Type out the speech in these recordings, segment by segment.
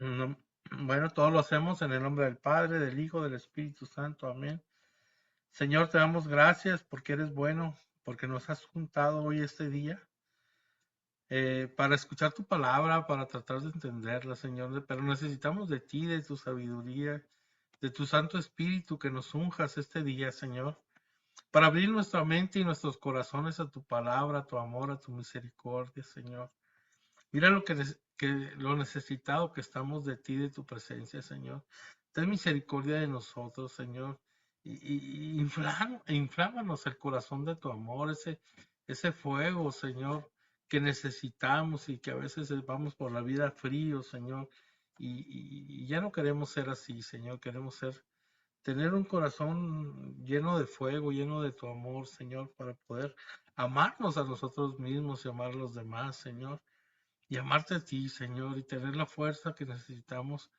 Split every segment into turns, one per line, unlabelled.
No, bueno, todo lo hacemos en el nombre del Padre, del Hijo, del Espíritu Santo. Amén. Señor, te damos gracias porque eres bueno, porque nos has juntado hoy este día para escuchar tu palabra, para tratar de entenderla, Señor. Pero necesitamos de ti, de tu sabiduría, de tu Santo Espíritu que nos unjas este día, Señor, para abrir nuestra mente y nuestros corazones a tu palabra, a tu amor, a tu misericordia, Señor. Mira lo necesitado que estamos de ti, de tu presencia, Señor. Ten misericordia de nosotros, Señor. Y inflámanos el corazón de tu amor, ese fuego, Señor, que necesitamos y que a veces vamos por la vida frío, Señor. Y ya no queremos ser así, Señor. Queremos tener un corazón lleno de fuego, lleno de tu amor, Señor, para poder amarnos a nosotros mismos y amar a los demás, Señor, y amarte a ti, Señor, y tener la fuerza que necesitamos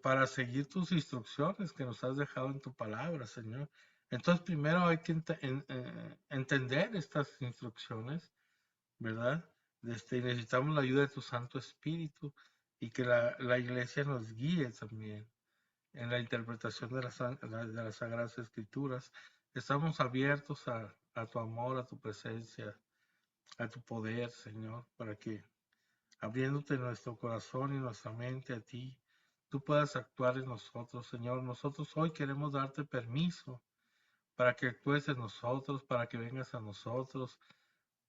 para seguir tus instrucciones que nos has dejado en tu palabra, Señor. Entonces, primero hay que entender estas instrucciones, ¿verdad? Necesitamos la ayuda de tu Santo Espíritu y que la iglesia nos guíe también en la interpretación de las Sagradas Escrituras. Estamos abiertos a tu amor, a tu presencia, a tu poder, Señor, para que abriéndote nuestro corazón y nuestra mente a ti, tú puedas actuar en nosotros, Señor. Nosotros hoy queremos darte permiso para que actúes en nosotros, para que vengas a nosotros.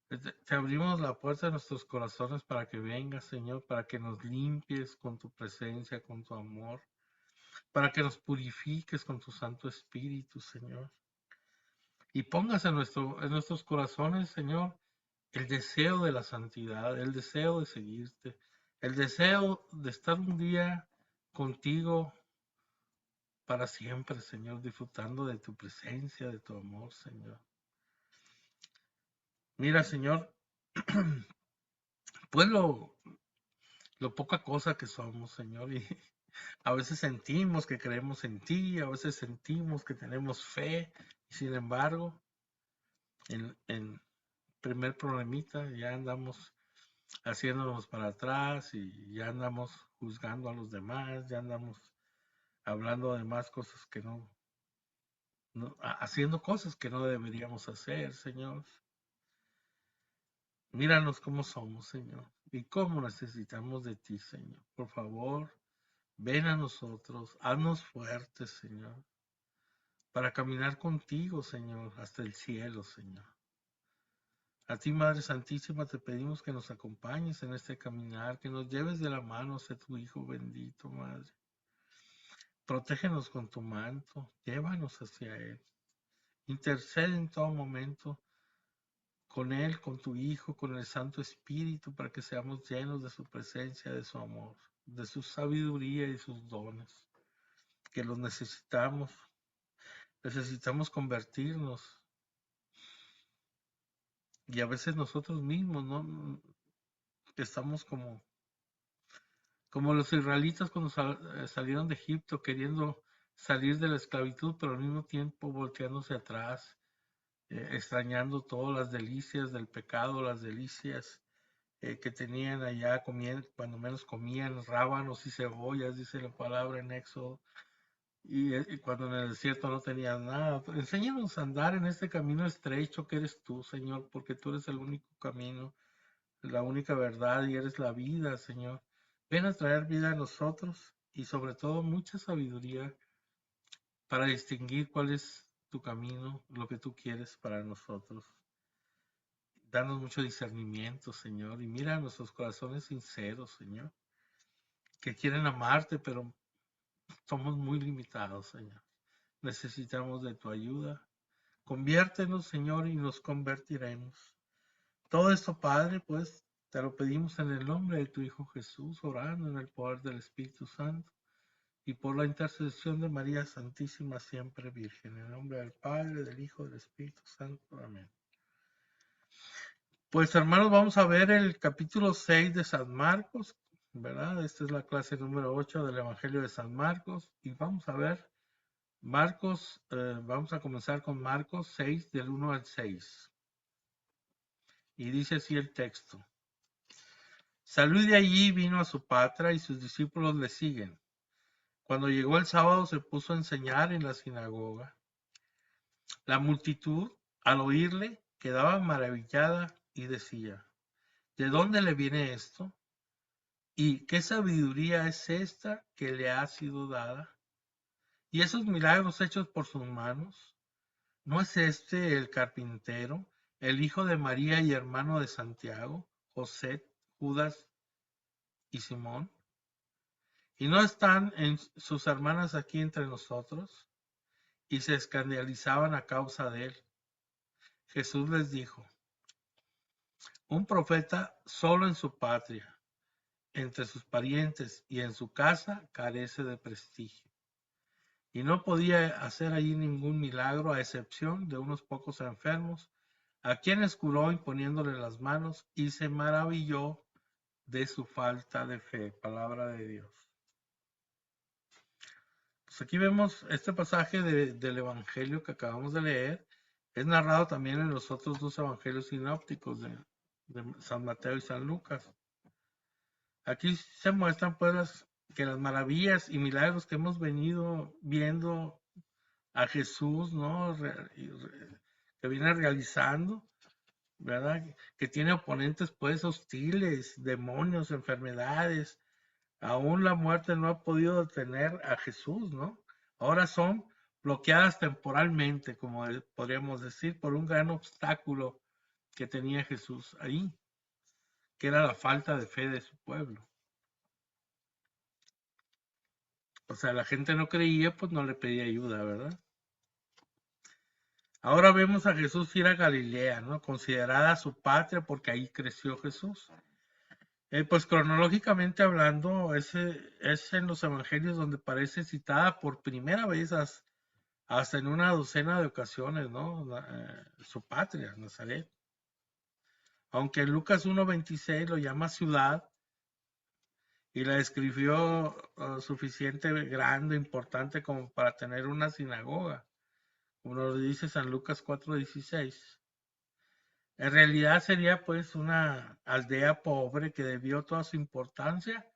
Te abrimos la puerta de nuestros corazones para que vengas, Señor, para que nos limpies con tu presencia, con tu amor, para que nos purifiques con tu Santo Espíritu, Señor. Y pongas en nuestros corazones, Señor, el deseo de la santidad, el deseo de seguirte, el deseo de estar un día contigo para siempre, Señor, disfrutando de tu presencia, de tu amor, Señor. Mira, Señor, pues lo poca cosa que somos, Señor, y a veces sentimos que creemos en ti, a veces sentimos que tenemos fe, y sin embargo, en primer problemita ya andamos haciéndonos para atrás y ya andamos juzgando a los demás, ya andamos hablando de más cosas que haciendo cosas que no deberíamos hacer, Señor. Míranos cómo somos, Señor, y cómo necesitamos de ti, Señor. Por favor, ven a nosotros, haznos fuertes, Señor, para caminar contigo, Señor, hasta el cielo, Señor. A ti, Madre Santísima, te pedimos que nos acompañes en este caminar, que nos lleves de la mano hacia tu Hijo bendito, Madre. Protégenos con tu manto, llévanos hacia Él. Intercede en todo momento con Él, con tu Hijo, con el Santo Espíritu, para que seamos llenos de su presencia, de su amor, de su sabiduría y sus dones, que los necesitamos. Necesitamos convertirnos. Y a veces nosotros mismos, ¿no? Estamos como los israelitas cuando salieron de Egipto, queriendo salir de la esclavitud, pero al mismo tiempo volteándose atrás, extrañando todas las delicias del pecado, las delicias que tenían allá, cuando menos comían rábanos y cebollas, dice la palabra en Éxodo, y cuando en el desierto no tenían nada. Enséñanos a andar en este camino estrecho que eres tú, Señor, porque tú eres el único camino, la única verdad y eres la vida, Señor. Ven a traer vida a nosotros y sobre todo mucha sabiduría para distinguir cuál es tu camino, lo que tú quieres para nosotros. Danos mucho discernimiento, Señor, y mira nuestros corazones sinceros, Señor, que quieren amarte, pero somos muy limitados, Señor. Necesitamos de tu ayuda. Conviértenos, Señor, y nos convertiremos. Todo esto, Padre, pues te lo pedimos en el nombre de tu Hijo Jesús, orando en el poder del Espíritu Santo y por la intercesión de María Santísima, siempre Virgen. En el nombre del Padre, del Hijo, del Espíritu Santo. Amén. Pues hermanos, vamos a ver el capítulo 6 de San Marcos, ¿verdad? Esta es la clase número 8 del Evangelio de San Marcos y vamos a ver Marcos, vamos a comenzar con Marcos 6 del 1 al 6. Y dice así el texto. Salió de allí y vino a su patria y sus discípulos le siguen. Cuando llegó el sábado se puso a enseñar en la sinagoga. La multitud, al oírle, quedaba maravillada y decía, ¿de dónde le viene esto? ¿Y qué sabiduría es esta que le ha sido dada? ¿Y esos milagros hechos por sus manos? ¿No es este el carpintero, el hijo de María y hermano de Santiago, José, Judas y Simón? ¿Y no están sus hermanas aquí entre nosotros? Y se escandalizaban a causa de él. Jesús les dijo, un profeta solo en su patria, entre sus parientes y en su casa carece de prestigio. Y no podía hacer allí ningún milagro a excepción de unos pocos enfermos, a quienes curó imponiéndole las manos, y se maravilló de su falta de fe. Palabra de Dios. Pues aquí vemos este pasaje del Evangelio que acabamos de leer. Es narrado también en los otros dos evangelios sinópticos de San Mateo y San Lucas. Aquí se muestran pues que las maravillas y milagros que hemos venido viendo a Jesús, ¿no? Que viene realizando, ¿verdad? Que tiene oponentes pues hostiles, demonios, enfermedades. Aún la muerte no ha podido detener a Jesús, ¿no? Ahora son bloqueadas temporalmente, como podríamos decir, por un gran obstáculo que tenía Jesús ahí, que era la falta de fe de su pueblo. O sea, la gente no creía, pues no le pedía ayuda, ¿verdad? Ahora vemos a Jesús ir a Galilea, ¿no? Considerada su patria porque ahí creció Jesús. Pues cronológicamente hablando, es en los evangelios donde parece citada por primera vez hasta en una docena de ocasiones, ¿no? Su patria, Nazaret. Aunque en Lucas 1:26 lo llama ciudad y la describió suficiente grande, importante como para tener una sinagoga, como lo dice San Lucas 4:16. En realidad sería pues una aldea pobre que debió toda su importancia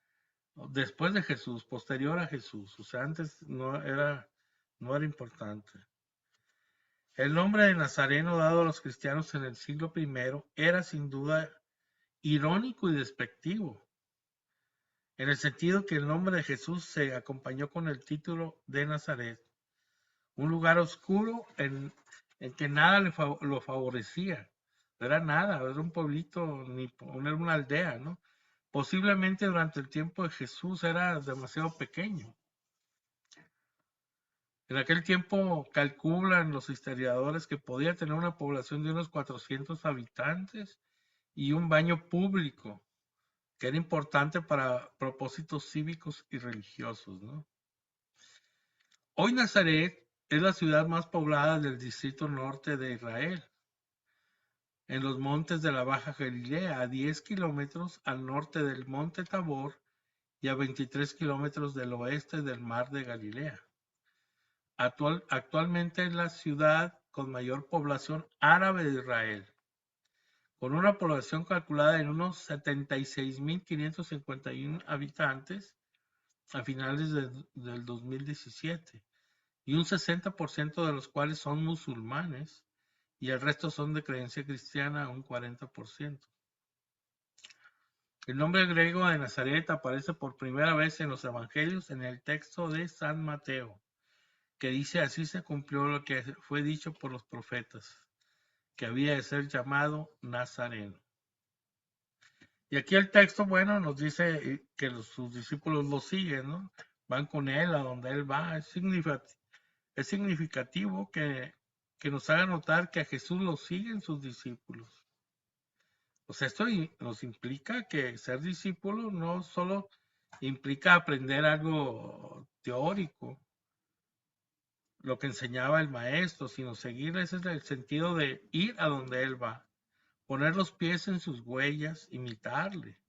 después de Jesús, posterior a Jesús. O sea, antes no era importante. El nombre de Nazareno dado a los cristianos en el siglo I era sin duda irónico y despectivo, en el sentido que el nombre de Jesús se acompañó con el título de Nazaret, un lugar oscuro en que nada lo favorecía. No era nada, era un pueblito, ni era una aldea, ¿no? Posiblemente durante el tiempo de Jesús era demasiado pequeño. En aquel tiempo calculan los historiadores que podía tener una población de unos 400 habitantes y un baño público, que era importante para propósitos cívicos y religiosos, ¿no? Hoy Nazaret es la ciudad más poblada del distrito norte de Israel, en los montes de la Baja Galilea, a 10 kilómetros al norte del monte Tabor y a 23 kilómetros del oeste del mar de Galilea. Actualmente es la ciudad con mayor población árabe de Israel, con una población calculada en unos 76.551 habitantes a finales del 2017, y un 60% de los cuales son musulmanes y el resto son de creencia cristiana, un 40%. El nombre griego de Nazaret aparece por primera vez en los evangelios en el texto de San Mateo, que dice: así se cumplió lo que fue dicho por los profetas, que había de ser llamado Nazareno. Y aquí el texto, bueno, nos dice que sus discípulos lo siguen, ¿no? Van con él a donde él va. Es significativo que nos haga notar que a Jesús lo siguen sus discípulos. O sea, esto nos implica que ser discípulo no solo implica aprender algo teórico, lo que enseñaba el maestro, sino seguir. Ese es el sentido de ir a donde él va, poner los pies en sus huellas, imitarle.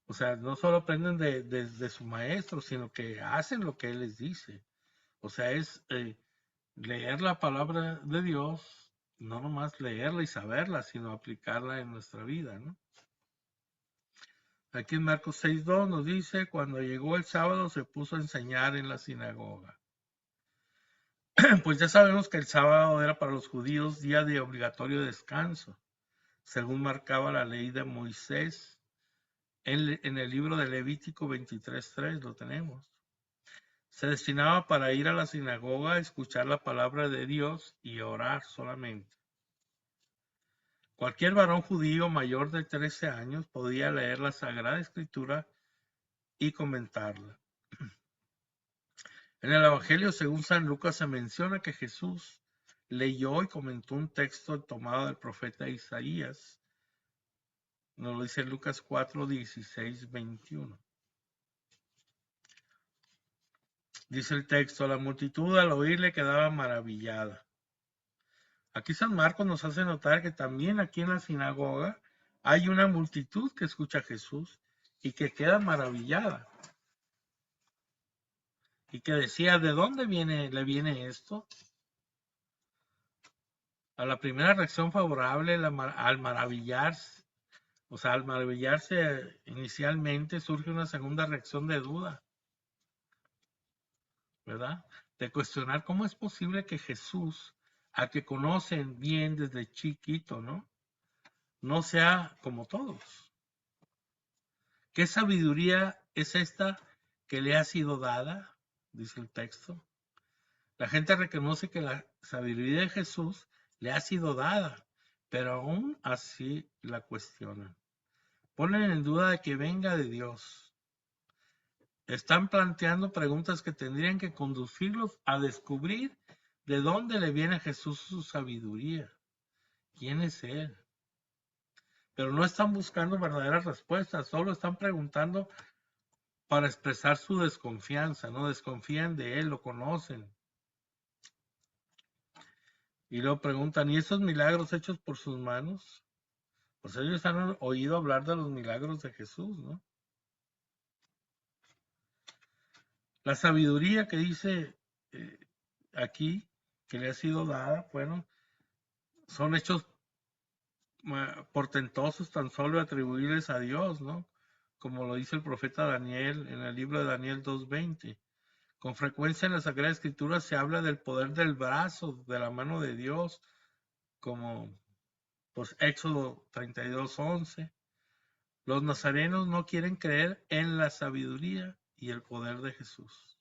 O sea, no solo aprenden de su maestro, sino que hacen lo que él les dice. O sea, es leer la palabra de Dios, no nomás leerla y saberla, sino aplicarla en nuestra vida, ¿no? Aquí en Marcos 6:2 nos dice, cuando llegó el sábado se puso a enseñar en la sinagoga. Pues ya sabemos que el sábado era para los judíos día de obligatorio descanso, según marcaba la ley de Moisés. En el libro de Levítico 23:3 lo tenemos. Se destinaba para ir a la sinagoga a escuchar la palabra de Dios y orar solamente. Cualquier varón judío mayor de 13 años podía leer la Sagrada Escritura y comentarla. En el Evangelio según San Lucas se menciona que Jesús leyó y comentó un texto tomado del profeta Isaías. Nos lo dice Lucas 4:16-21. Dice el texto, la multitud al oírle quedaba maravillada. Aquí San Marcos nos hace notar que también aquí en la sinagoga hay una multitud que escucha a Jesús y que queda maravillada. Y que decía, ¿de dónde le viene esto? A la primera reacción favorable, al maravillarse, al maravillarse inicialmente surge una segunda reacción de duda, ¿verdad? De cuestionar cómo es posible que Jesús, a que conocen bien desde chiquito, no sea como todos. ¿Qué sabiduría es esta que le ha sido dada? Dice el texto. La gente reconoce que la sabiduría de Jesús le ha sido dada, pero aún así la cuestionan. Ponen en duda de que venga de Dios. Están planteando preguntas que tendrían que conducirlos a descubrir de dónde le viene a Jesús su sabiduría. ¿Quién es Él? Pero no están buscando verdaderas respuestas, solo están preguntando para expresar su desconfianza, ¿no? Desconfían de Él, lo conocen. Y luego preguntan, ¿y esos milagros hechos por sus manos? Pues ellos han oído hablar de los milagros de Jesús, ¿no? La sabiduría que dice aquí, que le ha sido dada, bueno, son hechos portentosos tan solo atribuibles a Dios, ¿no? Como lo dice el profeta Daniel en el libro de Daniel 2:20. Con frecuencia en la Sagrada Escritura se habla del poder del brazo, de la mano de Dios, como pues Éxodo 32:11. Los nazarenos no quieren creer en la sabiduría y el poder de Jesús.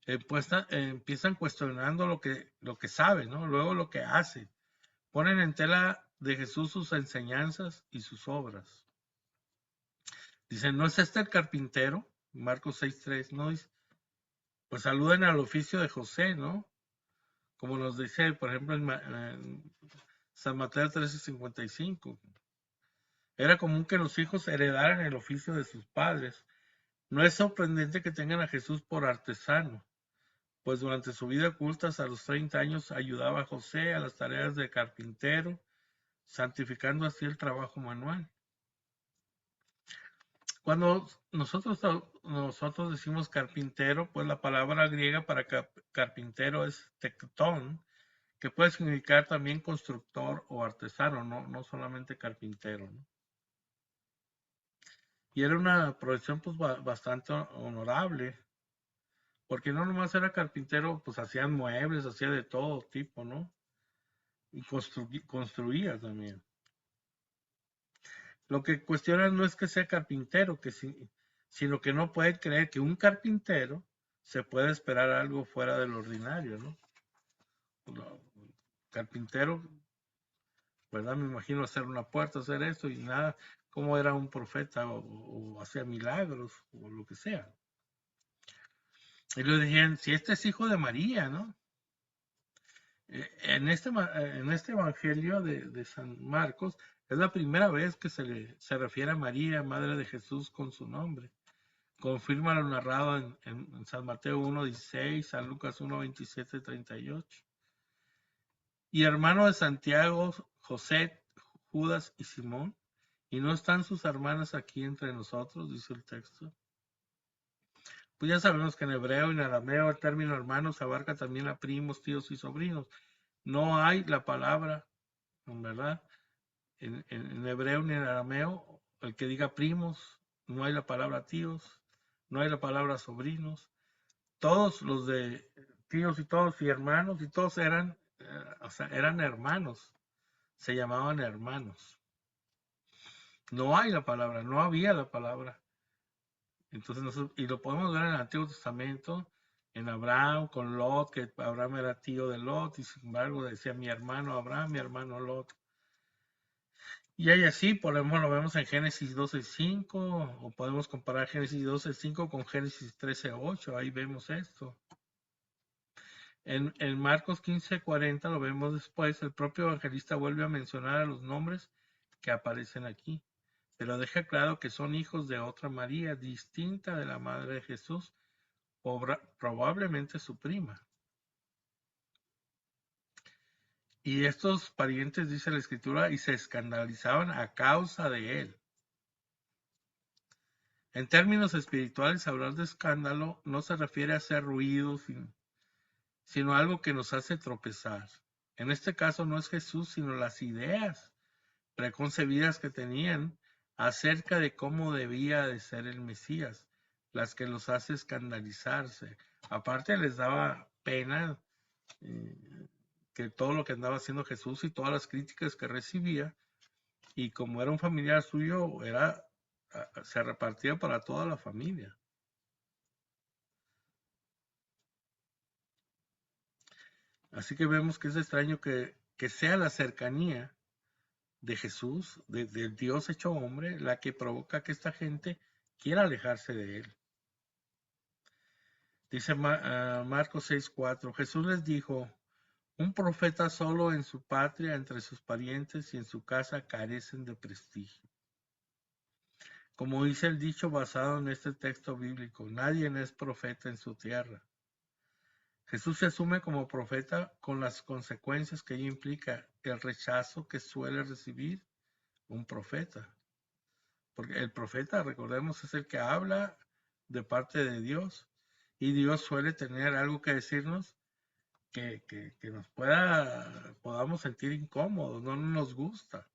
Empiezan cuestionando lo que sabe, ¿no? Luego lo que hace. Ponen en tela de Jesús sus enseñanzas y sus obras. Dicen, ¿no es este el carpintero? Marcos 6:3, ¿no? Pues saluden al oficio de José, ¿no? Como nos dice, por ejemplo, en San Mateo 13:55. Era común que los hijos heredaran el oficio de sus padres. No es sorprendente que tengan a Jesús por artesano, pues durante su vida oculta a los 30 años ayudaba a José a las tareas de carpintero, santificando así el trabajo manual. Cuando nosotros decimos carpintero, pues la palabra griega para carpintero es tectón, que puede significar también constructor o artesano, no solamente carpintero, ¿no? Y era una profesión pues bastante honorable, porque no nomás era carpintero, pues hacían muebles, hacía de todo tipo, ¿no? Y construía también. Lo que cuestionan no es que sea carpintero, sino que no pueden creer que un carpintero se puede esperar algo fuera del ordinario, ¿no? Carpintero, ¿verdad? Me imagino hacer una puerta, hacer esto y nada, como era un profeta o hacía milagros o lo que sea. Y le decían, si este es hijo de María, ¿no? En este evangelio de San Marcos es la primera vez que se refiere a María, Madre de Jesús, con su nombre. Confirma lo narrado en San Mateo 1:16, San Lucas 1:27-38. Y hermano de Santiago, José, Judas y Simón, ¿y no están sus hermanas aquí entre nosotros? Dice el texto. Pues ya sabemos que en hebreo y en arameo el término hermanos abarca también a primos, tíos y sobrinos. No hay la palabra, ¿verdad? En hebreo ni en arameo el que diga primos, no hay la palabra tíos, no hay la palabra sobrinos. Todos los de tíos y hermanos, y todos eran, o sea, eran hermanos, se llamaban hermanos. No hay la palabra, no había la palabra. Entonces, y lo podemos ver en el Antiguo Testamento, en Abraham con Lot, que Abraham era tío de Lot, y sin embargo decía mi hermano Abraham, mi hermano Lot. Y ahí así, por ejemplo, lo vemos en Génesis 12:5, o podemos comparar Génesis 12:5 con Génesis 13:8, ahí vemos esto. En Marcos 15:40 lo vemos después, el propio evangelista vuelve a mencionar a los nombres que aparecen aquí, pero deja claro que son hijos de otra María, distinta de la madre de Jesús, probablemente su prima. Y estos parientes, dice la escritura, y se escandalizaban a causa de él. En términos espirituales, hablar de escándalo no se refiere a hacer ruido, sino a algo que nos hace tropezar. En este caso no es Jesús, sino las ideas preconcebidas que tenían acerca de cómo debía de ser el Mesías, las que los hace escandalizarse. Aparte les daba pena que todo lo que andaba haciendo Jesús y todas las críticas que recibía, y como era un familiar suyo, se repartía para toda la familia. Así que vemos que es extraño que sea la cercanía de Jesús, del Dios hecho hombre, la que provoca que esta gente quiera alejarse de él. Dice Marcos 6:4, Jesús les dijo, un profeta solo en su patria, entre sus parientes y en su casa carecen de prestigio. Como dice el dicho basado en este texto bíblico, nadie es profeta en su tierra. Jesús se asume como profeta con las consecuencias que ello implica, el rechazo que suele recibir un profeta. Porque el profeta, recordemos, es el que habla de parte de Dios, y Dios suele tener algo que decirnos que nos podamos sentir incómodos, no nos gusta.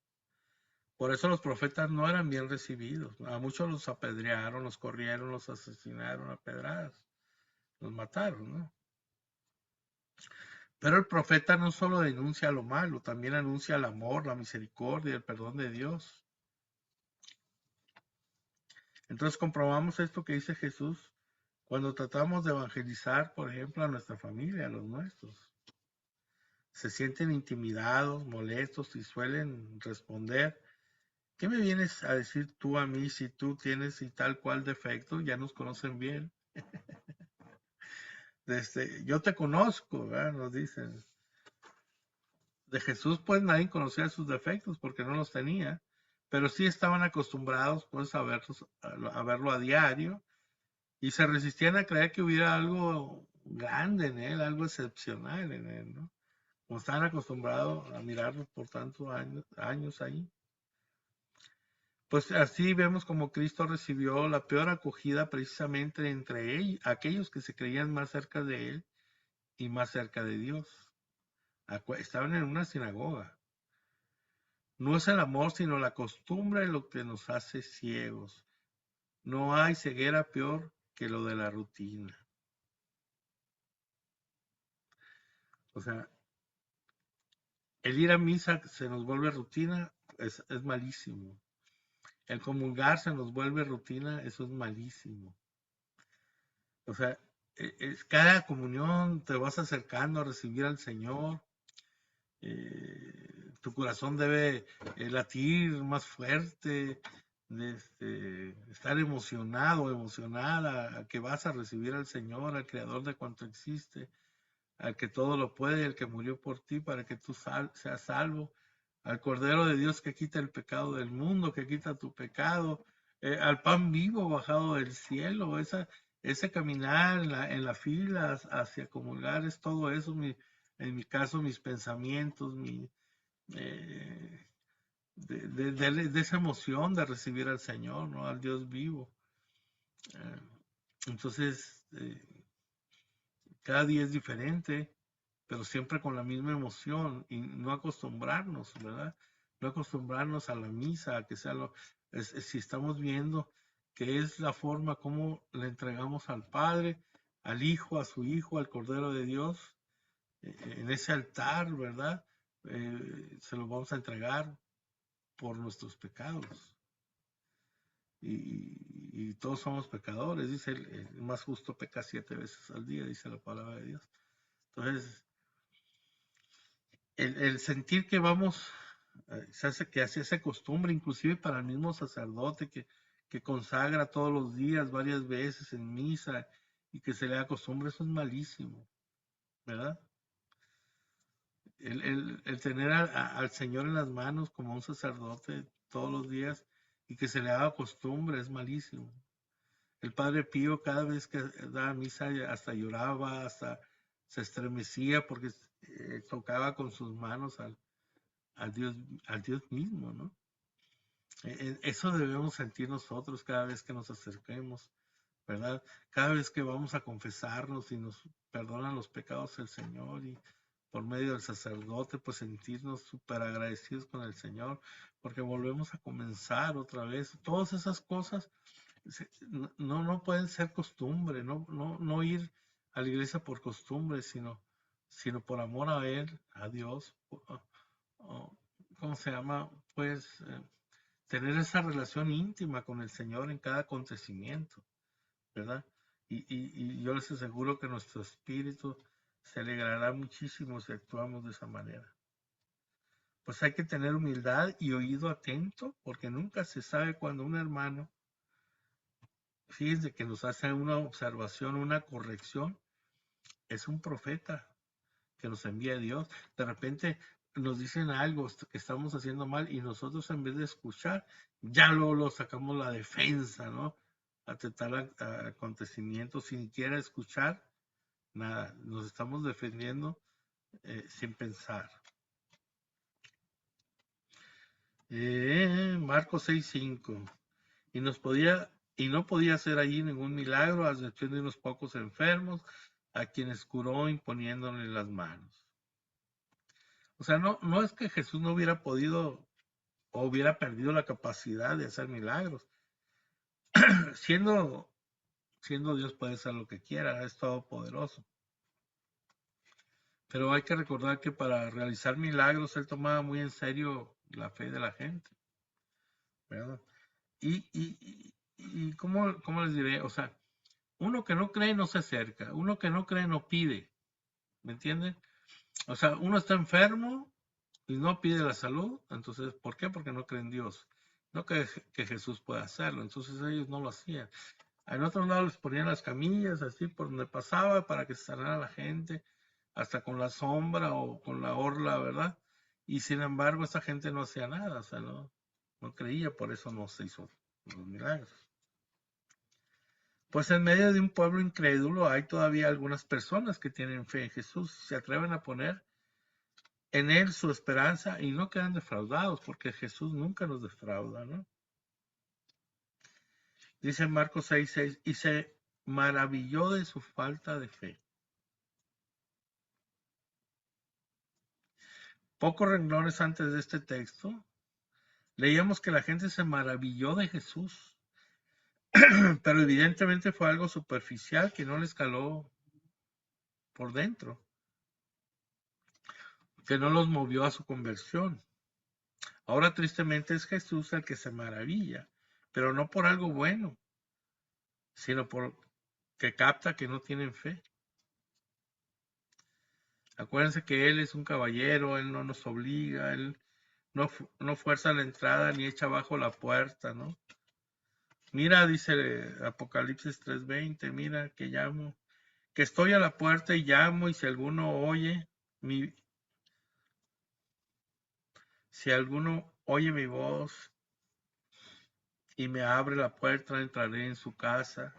Por eso los profetas no eran bien recibidos. A muchos los apedrearon, los corrieron, los asesinaron a pedradas, los mataron, ¿no? Pero el profeta no solo denuncia lo malo, también anuncia el amor, la misericordia, el perdón de Dios. Entonces comprobamos esto que dice Jesús cuando tratamos de evangelizar, por ejemplo, a nuestra familia, a los nuestros. Se sienten intimidados, molestos y suelen responder, ¿qué me vienes a decir tú a mí si tú tienes y tal cual defecto? Ya nos conocen bien. Yo te conozco, ¿verdad? Nos dicen. De Jesús, pues nadie conocía sus defectos porque no los tenía, pero sí estaban acostumbrados pues a verlo a diario, y se resistían a creer que hubiera algo grande en él, algo excepcional en él, ¿no? Como estaban acostumbrados a mirarlo por tantos años ahí. Pues así vemos como Cristo recibió la peor acogida precisamente entre aquellos que se creían más cerca de él y más cerca de Dios. Estaban en una sinagoga. No es el amor, sino la costumbre lo que nos hace ciegos. No hay ceguera peor que lo de la rutina. O sea, el ir a misa se nos vuelve rutina, es malísimo. El comulgar se nos vuelve rutina, eso es malísimo. O sea, cada comunión te vas acercando a recibir al Señor. Tu corazón debe latir más fuerte, estar emocionado, emocionada, a que vas a recibir al Señor, al Creador de cuanto existe, al que todo lo puede, el que murió por ti para que tú seas salvo, al Cordero de Dios que quita el pecado del mundo, que quita tu pecado, al pan vivo bajado del cielo, ese caminar en la fila hacia comulgar, es todo eso, en mi caso, mis pensamientos, de esa emoción de recibir al Señor, ¿no? Al Dios vivo. Entonces, cada día es diferente, pero siempre con la misma emoción, y no acostumbrarnos, ¿verdad? no acostumbrarnos a la misa, a que sea si estamos viendo que es la forma como le entregamos al Padre, al Hijo, a su Hijo, al Cordero de Dios, en ese altar, ¿verdad? Se lo vamos a entregar por nuestros pecados. Y todos somos pecadores, dice el más justo peca 7 veces al día, dice la palabra de Dios. Entonces, el sentir que vamos, se hace costumbre, inclusive para el mismo sacerdote que consagra todos los días, varias veces en misa, y que se le da costumbre, eso es malísimo, ¿verdad? El tener al Señor en las manos como un sacerdote todos los días y que se le haga costumbre es malísimo. El Padre Pío cada vez que daba misa hasta lloraba, hasta se estremecía porque tocaba con sus manos al Dios mismo, ¿no? Eso debemos sentir nosotros cada vez que nos acerquemos, ¿verdad? Cada vez que vamos a confesarnos y nos perdonan los pecados el Señor y por medio del sacerdote, pues sentirnos súper agradecidos con el Señor, porque volvemos a comenzar otra vez. Todas esas cosas no pueden ser costumbre, no ir a la iglesia por costumbre, sino por amor a Él, a Dios, ¿cómo se llama? Pues tener esa relación íntima con el Señor en cada acontecimiento, ¿verdad? Y yo les aseguro que nuestro espíritu se alegrará muchísimo si actuamos de esa manera. Pues hay que tener humildad y oído atento, porque nunca se sabe cuando un hermano, fíjense que nos hace una observación, una corrección, es un profeta que nos envía Dios. De repente nos dicen algo que estamos haciendo mal y nosotros en vez de escuchar, ya lo sacamos la defensa, ¿no? A tratar acontecimientos sin siquiera escuchar nada. Nos estamos defendiendo sin pensar. Marcos 6:5. Y no podía hacer allí ningún milagro, a excepción de unos pocos enfermos, a quienes curó imponiéndole las manos. O sea, no es que Jesús no hubiera podido o hubiera perdido la capacidad de hacer milagros. siendo Dios puede hacer lo que quiera, es todopoderoso. Pero hay que recordar que para realizar milagros Él tomaba muy en serio la fe de la gente, ¿verdad? Y ¿cómo les diré? O sea, uno que no cree no se acerca, uno que no cree no pide, ¿me entienden? O sea, uno está enfermo y no pide la salud, entonces, ¿por qué? Porque no cree en Dios. No que Jesús pueda hacerlo, entonces ellos no lo hacían. En otros lados les ponían las camillas así por donde pasaba para que se sanara la gente, hasta con la sombra o con la orla, ¿verdad? Y sin embargo, esa gente no hacía nada, o sea, no creía, por eso no se hizo los milagros. Pues en medio de un pueblo incrédulo hay todavía algunas personas que tienen fe en Jesús, se atreven a poner en Él su esperanza y no quedan defraudados, porque Jesús nunca nos defrauda, ¿no? Dice Marcos 6:6, y se maravilló de su falta de fe. Pocos renglones antes de este texto, leíamos que la gente se maravilló de Jesús, pero evidentemente fue algo superficial que no les caló por dentro, que no los movió a su conversión. Ahora tristemente es Jesús el que se maravilla, pero no por algo bueno, sino por que capta que no tienen fe. Acuérdense que Él es un caballero, Él no nos obliga, Él no fuerza la entrada ni echa abajo la puerta, ¿no? Mira, dice Apocalipsis 3:20, mira que llamo, que estoy a la puerta y llamo, y si alguno oye mi voz y me abre la puerta, entraré en su casa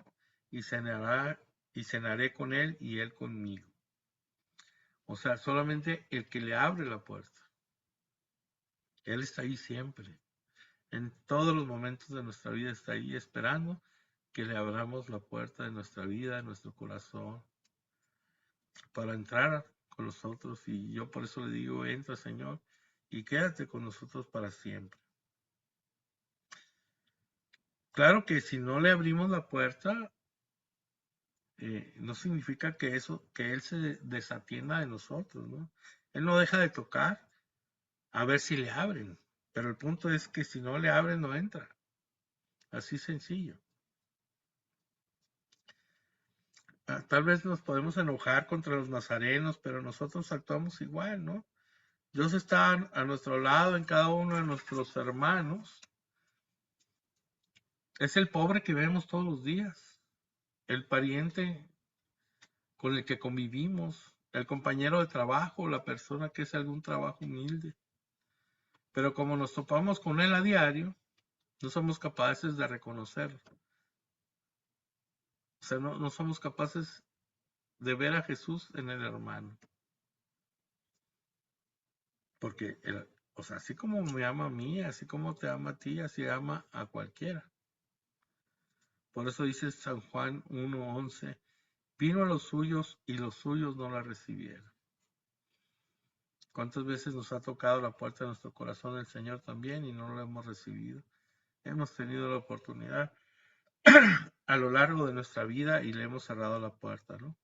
y cenaré con él y él conmigo. O sea, solamente el que le abre la puerta. Él está ahí siempre. En todos los momentos de nuestra vida está ahí esperando que le abramos la puerta de nuestra vida, de nuestro corazón, para entrar con nosotros. Y yo por eso le digo, entra, Señor, y quédate con nosotros para siempre. Claro que si no le abrimos la puerta, no significa que Él se desatienda de nosotros, ¿no? Él no deja de tocar a ver si le abren, pero el punto es que si no le abren, no entra. Así sencillo. Tal vez nos podemos enojar contra los nazarenos, pero nosotros actuamos igual, ¿no? Dios está a nuestro lado en cada uno de nuestros hermanos. Es el pobre que vemos todos los días, el pariente con el que convivimos, el compañero de trabajo, la persona que hace algún trabajo humilde. Pero como nos topamos con él a diario, no somos capaces de reconocerlo. O sea, no somos capaces de ver a Jesús en el hermano. Porque, o sea, así como me ama a mí, así como te ama a ti, así ama a cualquiera. Por eso dice San Juan 1:11, vino a los suyos y los suyos no la recibieron. ¿Cuántas veces nos ha tocado la puerta de nuestro corazón el Señor también y no lo hemos recibido? Hemos tenido la oportunidad a lo largo de nuestra vida y le hemos cerrado la puerta, ¿no?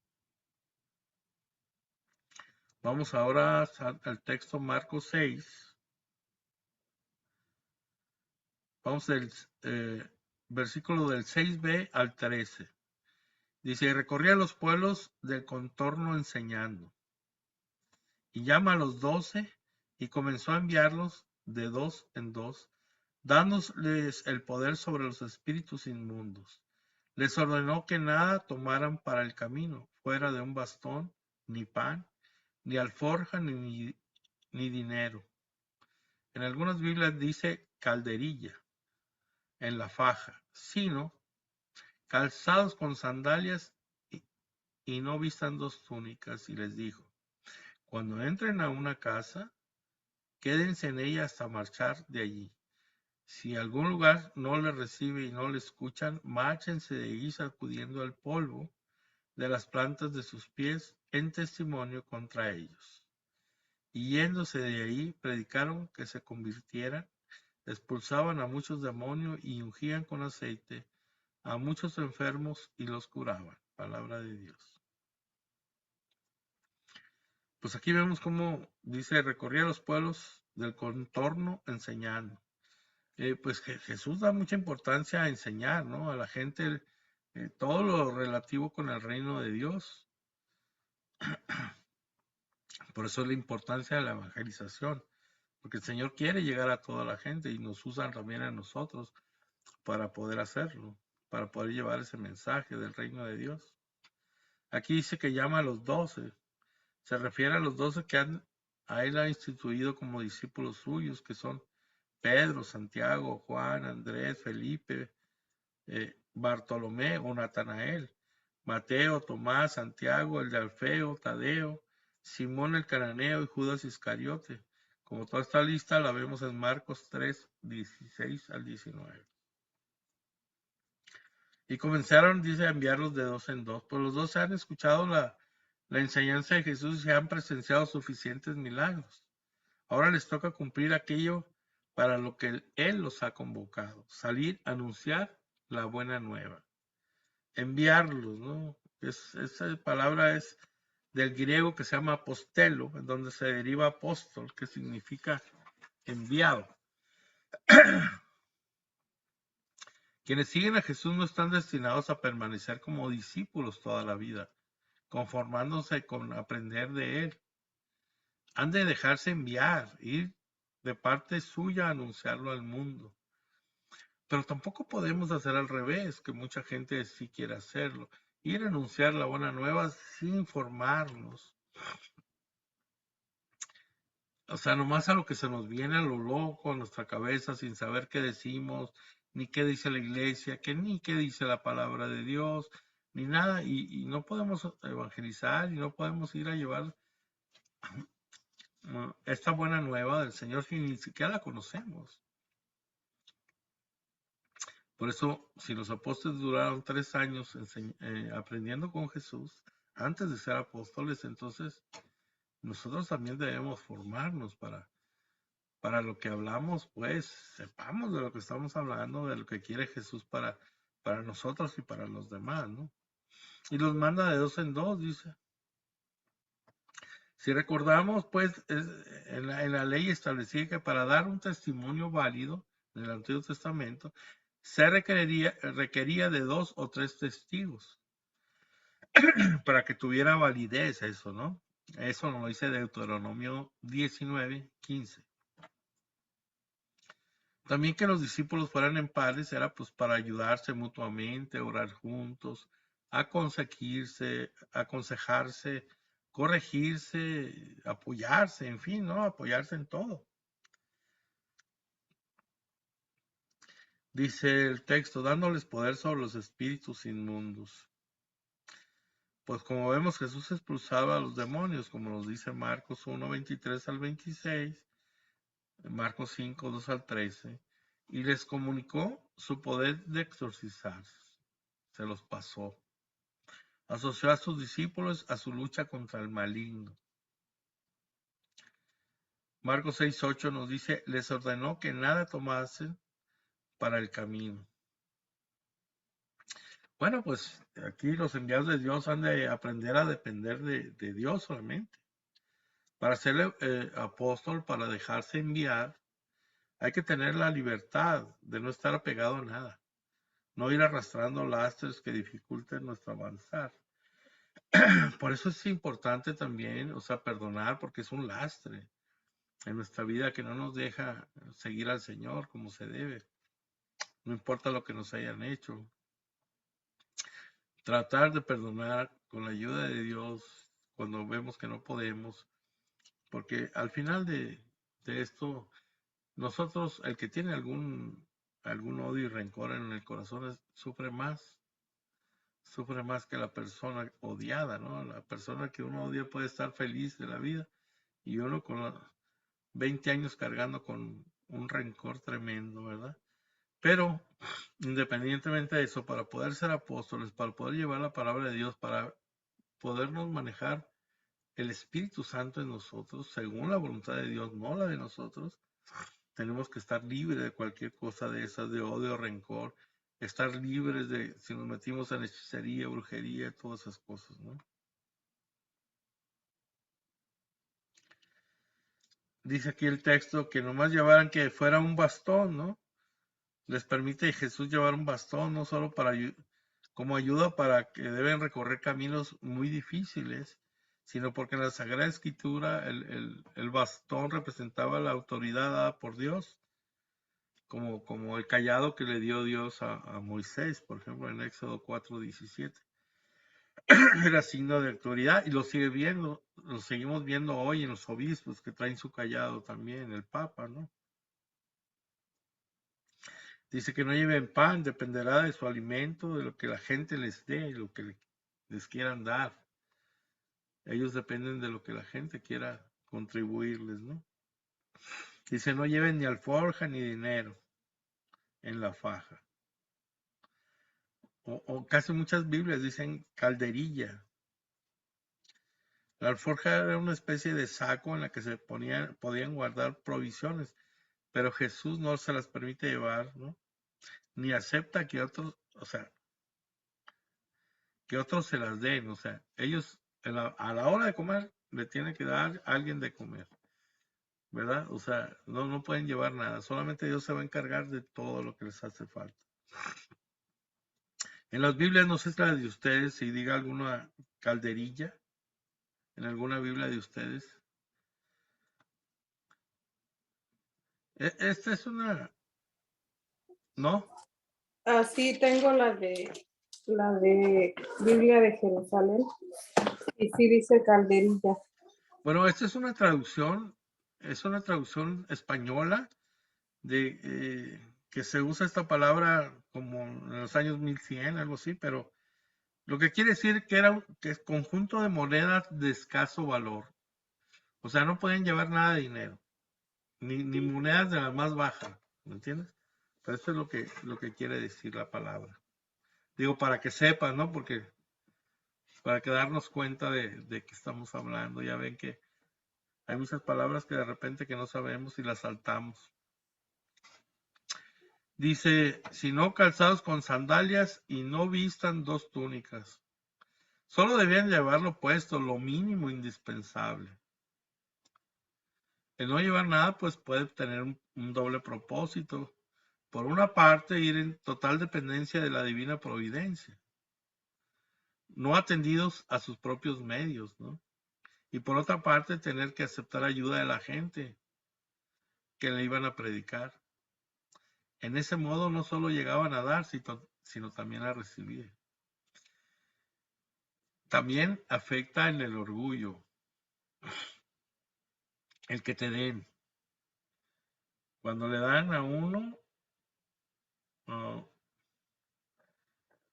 Vamos ahora al texto Marcos 6. Vamos del versículo del 6b al 13. Dice, y recorría los pueblos del contorno enseñando. Y llama a los 12 y comenzó a enviarlos de dos en dos, dándoles el poder sobre los espíritus inmundos. Les ordenó que nada tomaran para el camino, fuera de un bastón, ni pan, ni alforja, ni dinero. En algunas Biblias dice calderilla en la faja, sino calzados con sandalias y no vistan dos túnicas. Y les dijo, cuando entren a una casa, quédense en ella hasta marchar de allí. Si algún lugar no les recibe y no le escuchan, márchense de allí sacudiendo el polvo de las plantas de sus pies en testimonio contra ellos. Y yéndose de ahí, predicaron que se convirtieran, expulsaban a muchos demonios y ungían con aceite a muchos enfermos y los curaban. Palabra de Dios. Pues aquí vemos cómo dice, recorría los pueblos del contorno enseñando. Pues Jesús da mucha importancia a enseñar, ¿no? A la gente todo lo relativo con el reino de Dios. Por eso es la importancia de la evangelización, porque el Señor quiere llegar a toda la gente y nos usa también a nosotros para poder hacerlo, para poder llevar ese mensaje del reino de Dios. Aquí dice que llama a los 12, se refiere a los 12 que a él ha instituido como discípulos suyos, que son Pedro, Santiago, Juan, Andrés, Felipe, Bartolomé o Natanael, Mateo, Tomás, Santiago, el de Alfeo, Tadeo, Simón el cananeo y Judas Iscariote. Como toda esta lista la vemos en Marcos 3, 16 al 19. Y comenzaron, dice, a enviarlos de dos en dos. Pues los 12 han escuchado la enseñanza de Jesús y se han presenciado suficientes milagros. Ahora les toca cumplir aquello para lo que Él los ha convocado, salir a anunciar la buena nueva, enviarlos, ¿no? Esa palabra es del griego que se llama apostelo, en donde se deriva apóstol, que significa enviado. Quienes siguen a Jesús no están destinados a permanecer como discípulos toda la vida, conformándose con aprender de Él. Han de dejarse enviar, ir de parte suya a anunciarlo al mundo. Pero tampoco podemos hacer al revés, que mucha gente sí quiere hacerlo. Ir a anunciar la buena nueva sin informarnos. O sea, nomás a lo que se nos viene a lo loco, a nuestra cabeza, sin saber qué decimos, ni qué dice la iglesia, ni qué dice la palabra de Dios, ni nada. Y no podemos evangelizar y no podemos ir a llevar esta buena nueva del Señor si ni siquiera la conocemos. Por eso, si los apóstoles duraron 3 años aprendiendo con Jesús, antes de ser apóstoles, entonces nosotros también debemos formarnos para para lo que hablamos, pues sepamos de lo que estamos hablando, de lo que quiere Jesús para nosotros y para los demás, ¿no? Y los manda de dos en dos, dice. Si recordamos, pues, en la ley establecía que para dar un testimonio válido en el Antiguo Testamento, se requería de 2 o 3 testigos para que tuviera validez eso, ¿no? Eso nos lo dice Deuteronomio 19:15. También que los discípulos fueran en pares era pues para ayudarse mutuamente, orar juntos, aconsejarse, corregirse, apoyarse, en fin, ¿no? Apoyarse en todo. Dice el texto, dándoles poder sobre los espíritus inmundos. Pues como vemos, Jesús expulsaba a los demonios, como nos dice Marcos 1:23 al 26, Marcos 5:2 al 13, y les comunicó su poder de exorcizar. Se los pasó. Asoció a sus discípulos a su lucha contra el maligno. Marcos 6:8 nos dice, les ordenó que nada tomasen para el camino. Bueno, pues aquí los enviados de Dios han de aprender a depender de Dios solamente. Para ser apóstol, para dejarse enviar, hay que tener la libertad de no estar apegado a nada. No ir arrastrando lastres que dificulten nuestro avanzar. Por eso es importante también, o sea, perdonar, porque es un lastre en nuestra vida que no nos deja seguir al Señor como se debe. No importa lo que nos hayan hecho. Tratar de perdonar con la ayuda de Dios cuando vemos que no podemos, porque al final de esto, nosotros, el que tiene algún odio y rencor en el corazón sufre más que la persona odiada, ¿no? La persona que uno odia puede estar feliz de la vida y uno con 20 años cargando con un rencor tremendo, ¿verdad? Pero independientemente de eso, para poder ser apóstoles, para poder llevar la palabra de Dios, para podernos manejar el Espíritu Santo en nosotros, según la voluntad de Dios, no la de nosotros, tenemos que estar libres de cualquier cosa de esas, de odio, rencor, estar libres de si nos metimos en hechicería, brujería, todas esas cosas, ¿no? Dice aquí el texto que nomás llevaran que fuera un bastón, ¿no? Les permite Jesús llevar un bastón, no solo como ayuda para que deben recorrer caminos muy difíciles, sino porque en la Sagrada Escritura el bastón representaba la autoridad dada por Dios, como el callado que le dio Dios a Moisés, por ejemplo, en Éxodo 4:17. Era signo de autoridad y lo seguimos viendo hoy en los obispos que traen su callado también, el Papa, ¿no? Dice que no lleven pan, dependerá de su alimento, de lo que la gente les dé, de lo que les quieran dar. Ellos dependen de lo que la gente quiera contribuirles, ¿no? Dice, no lleven ni alforja ni dinero en la faja. O casi muchas Biblias dicen calderilla. La alforja era una especie de saco en la que se podían guardar provisiones, pero Jesús no se las permite llevar, ¿no? Ni acepta que otros, o sea, que otros se las den, o sea, ellos a la hora de comer le tiene que dar a alguien de comer, ¿verdad? O sea, no pueden llevar nada, solamente Dios se va a encargar de todo lo que les hace falta. En las Biblias, no sé si la de ustedes, si diga alguna calderilla, en alguna Biblia de ustedes. Esta es una, ¿no?
Sí, tengo la de Biblia de Jerusalén y sí dice calderilla.
Bueno, esta es una traducción española de que se usa esta palabra como en los años 1100, algo así, pero lo que quiere decir que es conjunto de monedas de escaso valor. O sea, no pueden llevar nada de dinero, ni monedas de la más baja, ¿me entiendes? Pero eso es lo que quiere decir la palabra. Digo, para que sepan, ¿no? Porque para que darnos cuenta de qué estamos hablando. Ya ven que Hay muchas palabras que de repente que no sabemos y las saltamos. Dice, si no calzados con sandalias y no vistan 2 túnicas. Solo debían llevarlo puesto, lo mínimo indispensable. El no llevar nada, pues puede tener un doble propósito. Por una parte, ir en total dependencia de la divina providencia, no atendidos a sus propios medios, ¿no? Y por otra parte, tener que aceptar ayuda de la gente que le iban a predicar. En ese modo no solo llegaban a dar, sino también a recibir. También afecta en el orgullo, el que te den. Cuando le dan a uno,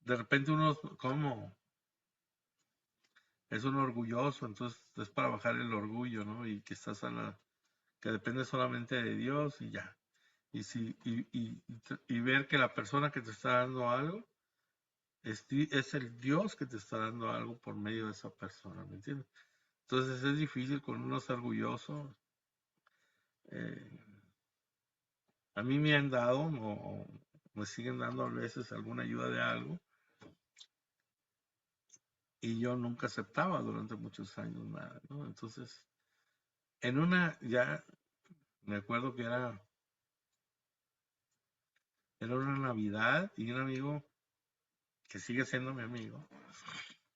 de repente uno, ¿cómo? Es un orgulloso, entonces es para bajar el orgullo, ¿no? Y que estás que depende solamente de Dios y ya. Y ver que la persona que te está dando algo es el Dios que te está dando algo por medio de esa persona, ¿me entiendes? Entonces es difícil cuando uno es orgulloso. A mí me han dado o me siguen dando a veces alguna ayuda de algo y yo nunca aceptaba durante muchos años nada, ¿no? Entonces, en una ya me acuerdo que era una Navidad y un amigo que sigue siendo mi amigo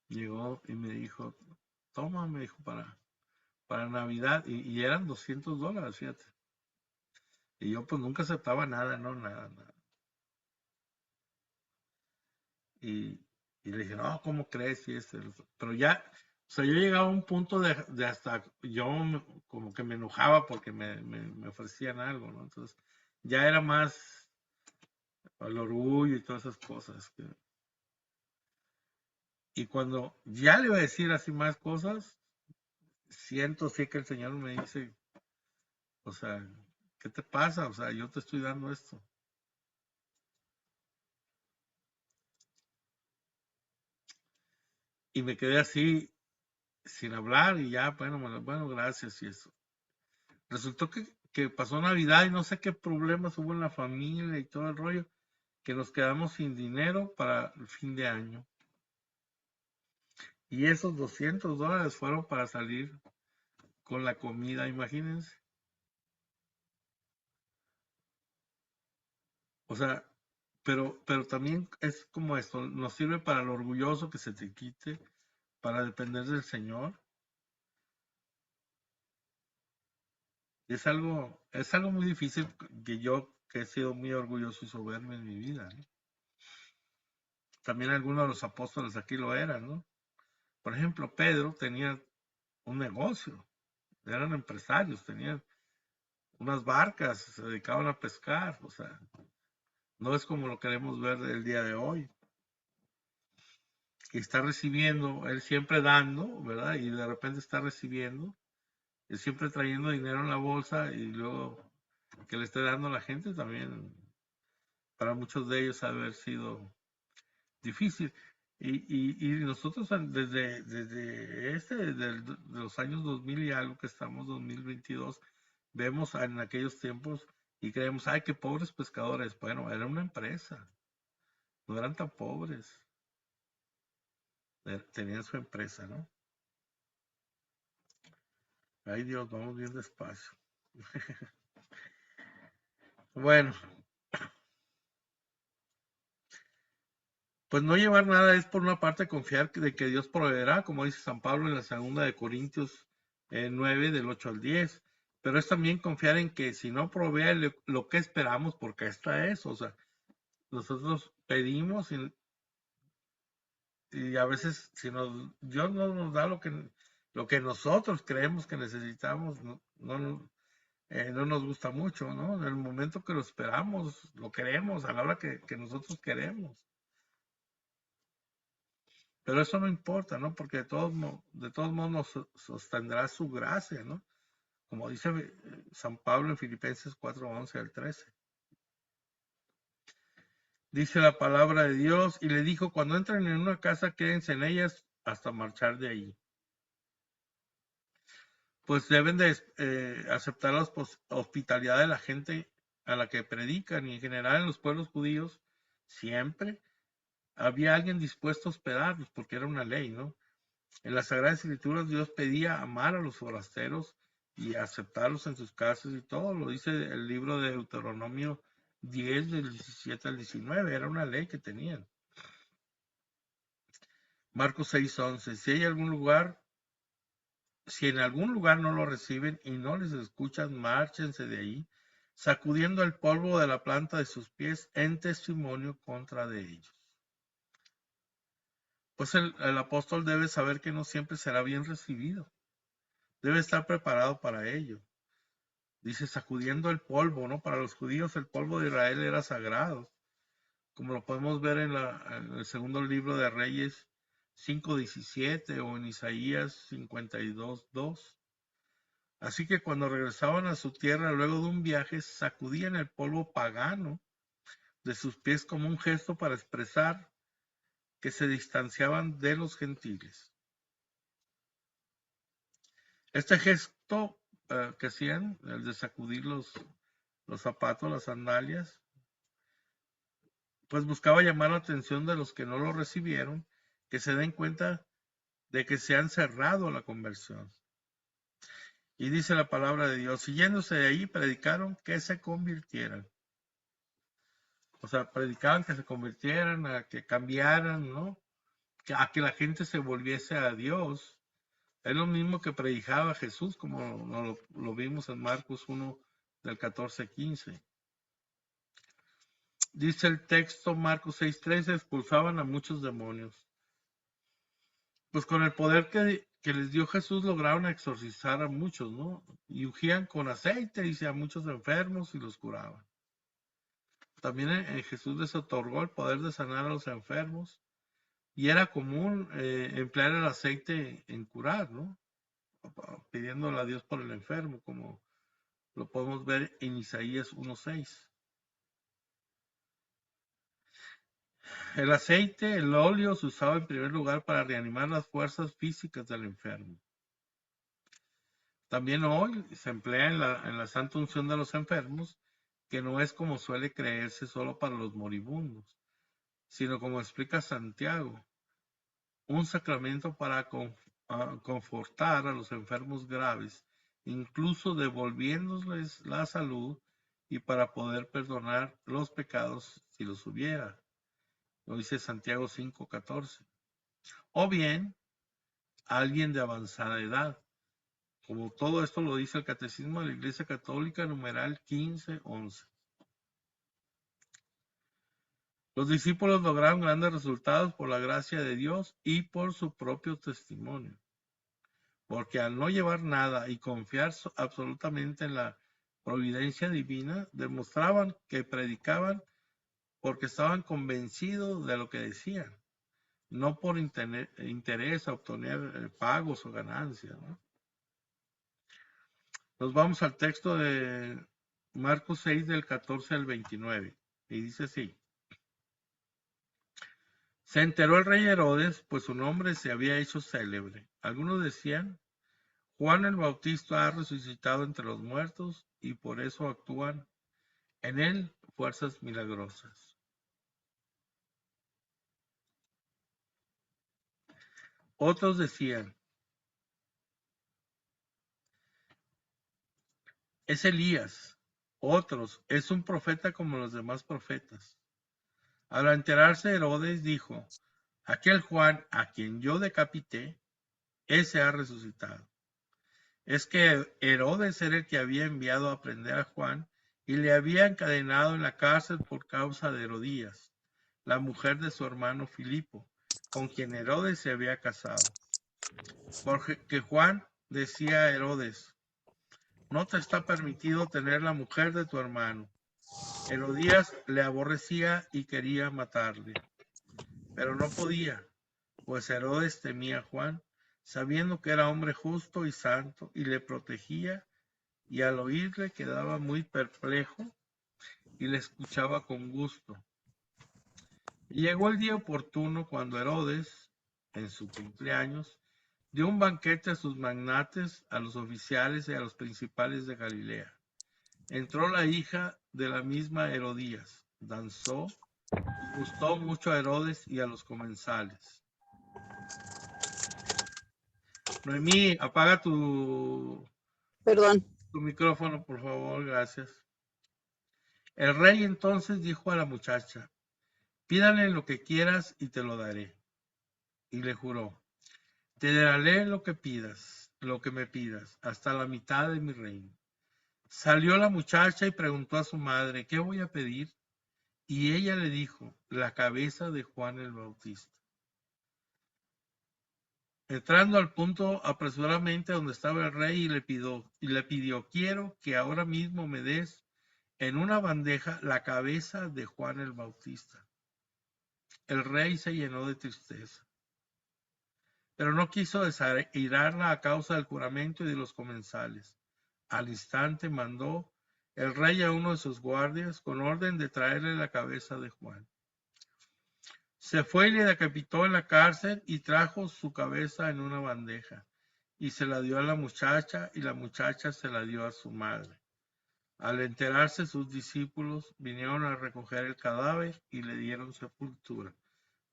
llegó y me dijo, toma, me dijo, para Navidad y eran $200, fíjate. Y yo pues nunca aceptaba nada, no, nada. Y le dije, no, ¿cómo crees? Pero ya, o sea, yo llegaba a un punto de hasta, como que me enojaba porque me ofrecían algo, ¿no? Entonces, ya era más el orgullo y todas esas cosas. Y cuando ya le iba a decir así más cosas, siento sí que el Señor me dice, o sea, ¿qué te pasa? O sea, yo te estoy dando esto. Y me quedé así, sin hablar, y ya, bueno, gracias y eso. Resultó que pasó Navidad y no sé qué problemas hubo en la familia y todo el rollo, que nos quedamos sin dinero para el fin de año. Y esos $200 fueron para salir con la comida, imagínense. O sea, pero también es como esto, nos sirve para el orgulloso que se te quite, para depender del Señor. Es algo muy difícil que yo, que he sido muy orgulloso y soberbio en mi vida, ¿no? También algunos de los apóstoles aquí lo eran, ¿no? Por ejemplo, Pedro tenía un negocio, eran empresarios, tenían unas barcas, se dedicaban a pescar, o sea, no es como lo queremos ver el día de hoy. Y está recibiendo, él siempre dando, ¿verdad? Y de repente está recibiendo, él siempre trayendo dinero en la bolsa y luego que le esté dando a la gente también, para muchos de ellos ha haber sido difícil. Y nosotros desde los años 2000 y algo que estamos, 2022, vemos en aquellos tiempos y creemos, ay, qué pobres pescadores. Bueno, era una empresa, no eran tan pobres, tenían su empresa, ¿no? Ay Dios, vamos bien despacio. Bueno, pues no llevar nada es por una parte confiar de que Dios proveerá, como dice San Pablo en la segunda de Corintios 9, del 8 al 10. Pero es también confiar en que si no provee lo que esperamos, porque esta es, o sea, nosotros pedimos y a veces si Dios no nos da lo que nosotros creemos que necesitamos, no nos gusta mucho, ¿no? En el momento que lo esperamos, lo queremos, a la hora que nosotros queremos. Pero eso no importa, ¿no? Porque de todos modos nos sostendrá su gracia, ¿no? Como dice San Pablo en Filipenses 4:11 al 13. Dice la palabra de Dios y le dijo, cuando entren en una casa, quédense en ellas hasta marchar de ahí. pues deben de aceptar la hospitalidad de la gente a la que predican, y en general en los pueblos judíos siempre había alguien dispuesto a hospedarlos porque era una ley, ¿no? En las Sagradas Escrituras Dios pedía amar a los forasteros y aceptarlos en sus casas y todo, lo dice el libro de Deuteronomio 10 del 17 al 19, era una ley que tenían. Marcos 6:11, si en algún lugar no lo reciben y no les escuchan, márchense de ahí, sacudiendo el polvo de la planta de sus pies en testimonio contra de ellos. Pues el apóstol debe saber que no siempre será bien recibido. Debe estar preparado para ello. Dice, sacudiendo el polvo, ¿no? Para los judíos el polvo de Israel era sagrado, como lo podemos ver en el segundo libro de Reyes 5:17 o en Isaías 52:2. Así que cuando regresaban a su tierra luego de un viaje, sacudían el polvo pagano de sus pies como un gesto para expresar que se distanciaban de los gentiles. Este gesto que hacían, el de sacudir los zapatos, las sandalias, pues buscaba llamar la atención de los que no lo recibieron, que se den cuenta de que se han cerrado a la conversión. Y dice la palabra de Dios, y yéndose de ahí, predicaron que se convirtieran. O sea, predicaban que se convirtieran, a que cambiaran, ¿no? A que la gente se volviese a Dios. Es lo mismo que predicaba Jesús, como lo vimos en Marcos 1 del 14-15. Dice el texto, Marcos 6:13, expulsaban a muchos demonios. Pues con el poder que les dio Jesús lograron exorcizar a muchos, ¿no? Y ungían con aceite, dice, a muchos enfermos y los curaban. También Jesús les otorgó el poder de sanar a los enfermos y era común emplear el aceite en curar, ¿no? Pidiéndole a Dios por el enfermo, como lo podemos ver en Isaías 1:6. El aceite, el óleo, se usaba en primer lugar para reanimar las fuerzas físicas del enfermo. También hoy se emplea en la santa unción de los enfermos, que no es como suele creerse solo para los moribundos, sino como explica Santiago, un sacramento para confortar a los enfermos graves, incluso devolviéndoles la salud y para poder perdonar los pecados si los hubiera. Lo dice Santiago 5:14. O bien, alguien de avanzada edad. Como todo esto lo dice el Catecismo de la Iglesia Católica, numeral 15:11. Los discípulos lograron grandes resultados por la gracia de Dios y por su propio testimonio. Porque al no llevar nada y confiar absolutamente en la providencia divina, demostraban que predicaban porque estaban convencidos de lo que decían, no por interés a obtener pagos o ganancias, ¿no? Nos vamos al texto de Marcos 6 del 14 al 29 y dice así. Se enteró el rey Herodes, pues su nombre se había hecho célebre. Algunos decían, Juan el Bautista ha resucitado entre los muertos y por eso actúan en él fuerzas milagrosas. Otros decían, es Elías. Otros, es un profeta como los demás profetas. Al enterarse Herodes dijo, aquel Juan a quien yo decapité, ese ha resucitado. Es que Herodes era el que había enviado a prender a Juan y le había encadenado en la cárcel por causa de Herodías, la mujer de su hermano Filipo, con quien Herodes se había casado. Porque Juan decía a Herodes, no te está permitido tener la mujer de tu hermano. Herodías le aborrecía y quería matarle, pero no podía, pues Herodes temía a Juan, sabiendo que era hombre justo y santo, y le protegía, y al oírle quedaba muy perplejo y le escuchaba con gusto. Y llegó el día oportuno cuando Herodes, en su cumpleaños, dio un banquete a sus magnates, a los oficiales y a los principales de Galilea. Entró la hija de la misma Herodías, danzó y gustó mucho a Herodes y a los comensales. Noemí, apaga
Perdón.
tu micrófono, por favor, gracias. El rey entonces dijo a la muchacha, pídale lo que quieras y te lo daré. Y le juró, te daré lo que pidas, lo que me pidas, hasta la mitad de mi reino. Salió la muchacha y preguntó a su madre, ¿qué voy a pedir? Y ella le dijo, la cabeza de Juan el Bautista. Entrando al punto apresuradamente donde estaba el rey y le pidió, quiero que ahora mismo me des en una bandeja la cabeza de Juan el Bautista. El rey se llenó de tristeza, pero no quiso desairarla a causa del juramento y de los comensales. Al instante mandó el rey a uno de sus guardias con orden de traerle la cabeza de Juan. Se fue y le decapitó en la cárcel y trajo su cabeza en una bandeja y se la dio a la muchacha y la muchacha se la dio a su madre. Al enterarse sus discípulos vinieron a recoger el cadáver y le dieron sepultura.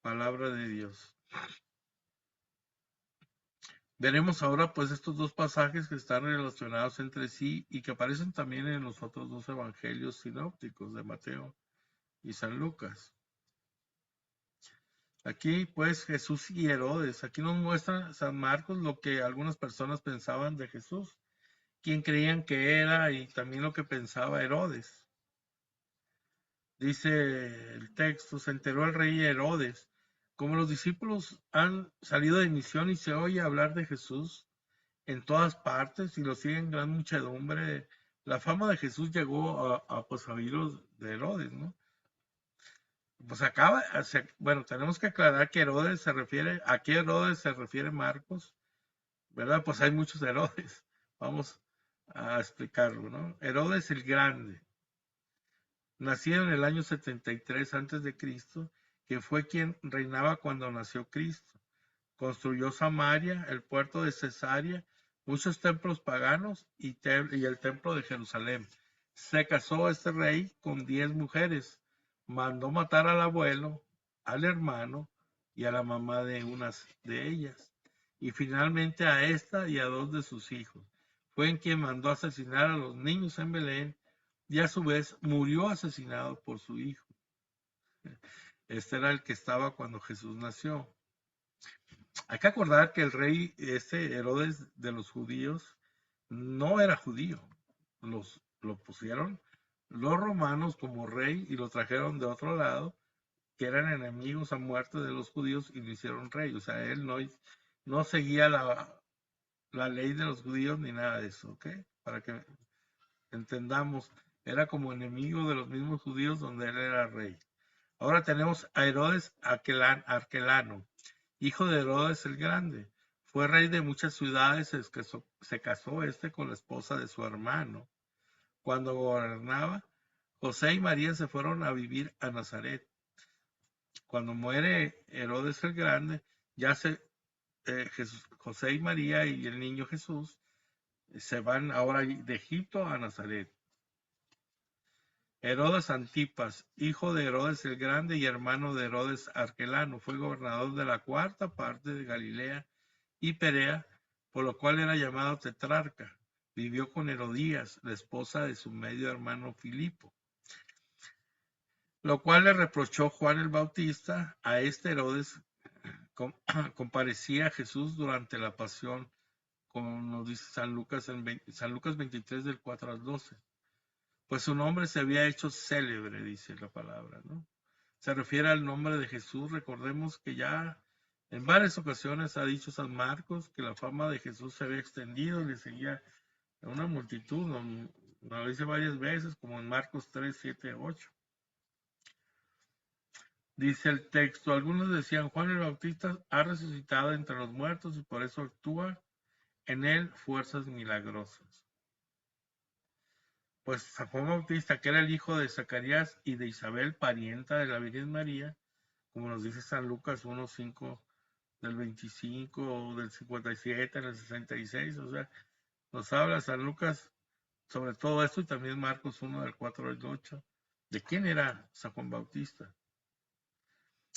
Palabra de Dios. Veremos ahora pues estos dos pasajes que están relacionados entre sí y que aparecen también en los otros dos evangelios sinópticos de Mateo y San Lucas. Aquí pues Jesús y Herodes. Aquí nos muestra San Marcos lo que algunas personas pensaban de Jesús, quién creían que era y también lo que pensaba Herodes. Dice el texto, se enteró el rey Herodes. Como los discípulos han salido de misión y se oye hablar de Jesús en todas partes y lo siguen gran muchedumbre, la fama de Jesús llegó a pues a oídos de Herodes, ¿no? Pues bueno, tenemos que aclarar que Herodes se refiere, ¿a qué Herodes se refiere Marcos? ¿Verdad? Pues hay muchos Herodes. Vamos a explicarlo, ¿no? Herodes el Grande, nacido en el año 73 antes de Cristo, que fue quien reinaba cuando nació Cristo. Construyó Samaria, el puerto de Cesarea, muchos templos paganos y el templo de Jerusalén. Se casó este rey con 10 mujeres. Mandó matar al abuelo, al hermano y a la mamá de unas de ellas. Y finalmente a esta y a 2 de sus hijos. Fue en quien mandó asesinar a los niños en Belén y a su vez murió asesinado por su hijo. Este era el que estaba cuando Jesús nació. Hay que acordar que el rey, Herodes de los judíos, no era judío. Lo pusieron los romanos como rey y lo trajeron de otro lado, que eran enemigos a muerte de los judíos y lo hicieron rey. O sea, él no seguía la ley de los judíos ni nada de eso, ¿ok? Para que entendamos, era como enemigo de los mismos judíos donde él era rey. Ahora tenemos a Herodes Arquelano, hijo de Herodes el Grande. Fue rey de muchas ciudades, se casó con la esposa de su hermano. Cuando gobernaba, José y María se fueron a vivir a Nazaret. Cuando muere Herodes el Grande, José y María y el niño Jesús se van ahora de Egipto a Nazaret. Herodes Antipas, hijo de Herodes el Grande y hermano de Herodes Arquelano, fue gobernador de la cuarta parte de Galilea y Perea, por lo cual era llamado tetrarca. Vivió con Herodías, la esposa de su medio hermano Filipo, lo cual le reprochó Juan el Bautista. A este Herodes comparecía a Jesús durante la pasión, como nos dice San Lucas 23 del 4 al 12. Pues su nombre se había hecho célebre, dice la palabra, ¿no? Se refiere al nombre de Jesús. Recordemos que ya en varias ocasiones ha dicho San Marcos que la fama de Jesús se había extendido y le seguía a una multitud, lo dice varias veces, como en Marcos 3, 7, 8. Dice el texto, algunos decían, Juan el Bautista ha resucitado entre los muertos y por eso actúa en él fuerzas milagrosas. Pues San Juan Bautista, que era el hijo de Zacarías y de Isabel, parienta de la Virgen María, como nos dice San Lucas 1, 5 del 25 o del 57, en el 66, o sea, nos habla San Lucas sobre todo esto y también Marcos 1 del 4 al 8. ¿De quién era San Juan Bautista?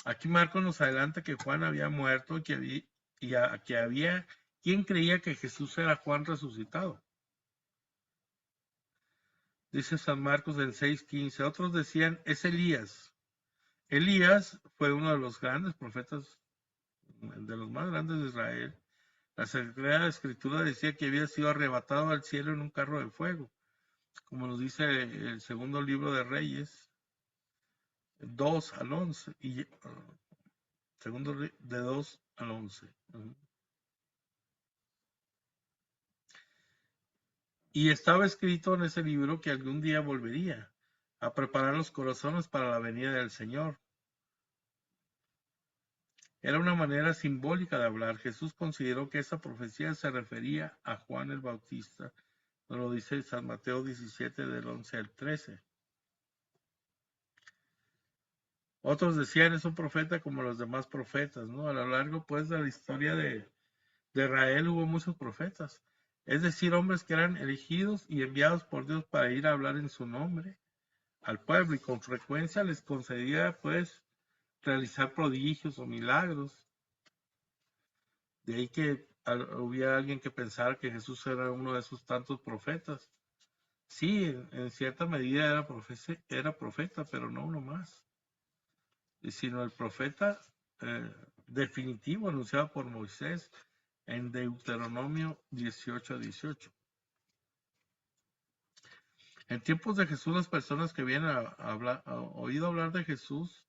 Aquí Marcos nos adelanta que Juan había muerto y que había quien creía que Jesús era Juan resucitado. Dice San Marcos en 6:15. Otros decían, es Elías. Elías fue uno de los grandes profetas, de los más grandes de Israel. La Sagrada Escritura decía que había sido arrebatado al cielo en un carro de fuego, como nos dice el segundo libro de Reyes, 2 al 11, y segundo de 2 al 11. Y estaba escrito en ese libro que algún día volvería a preparar los corazones para la venida del Señor. Era una manera simbólica de hablar. Jesús consideró que esa profecía se refería a Juan el Bautista. Nos lo dice San Mateo 17 del 11 al 13. Otros decían es un profeta como los demás profetas, ¿no? A lo largo pues de la historia de Israel hubo muchos profetas. Es decir, hombres que eran elegidos y enviados por Dios para ir a hablar en su nombre al pueblo y con frecuencia les concedía pues realizar prodigios o milagros. De ahí que hubiera alguien que pensara que Jesús era uno de esos tantos profetas. Sí, en cierta medida era profeta, pero no uno más, sino el profeta definitivo anunciado por Moisés en Deuteronomio 18:18. En tiempos de Jesús, las personas que habían oído hablar de Jesús,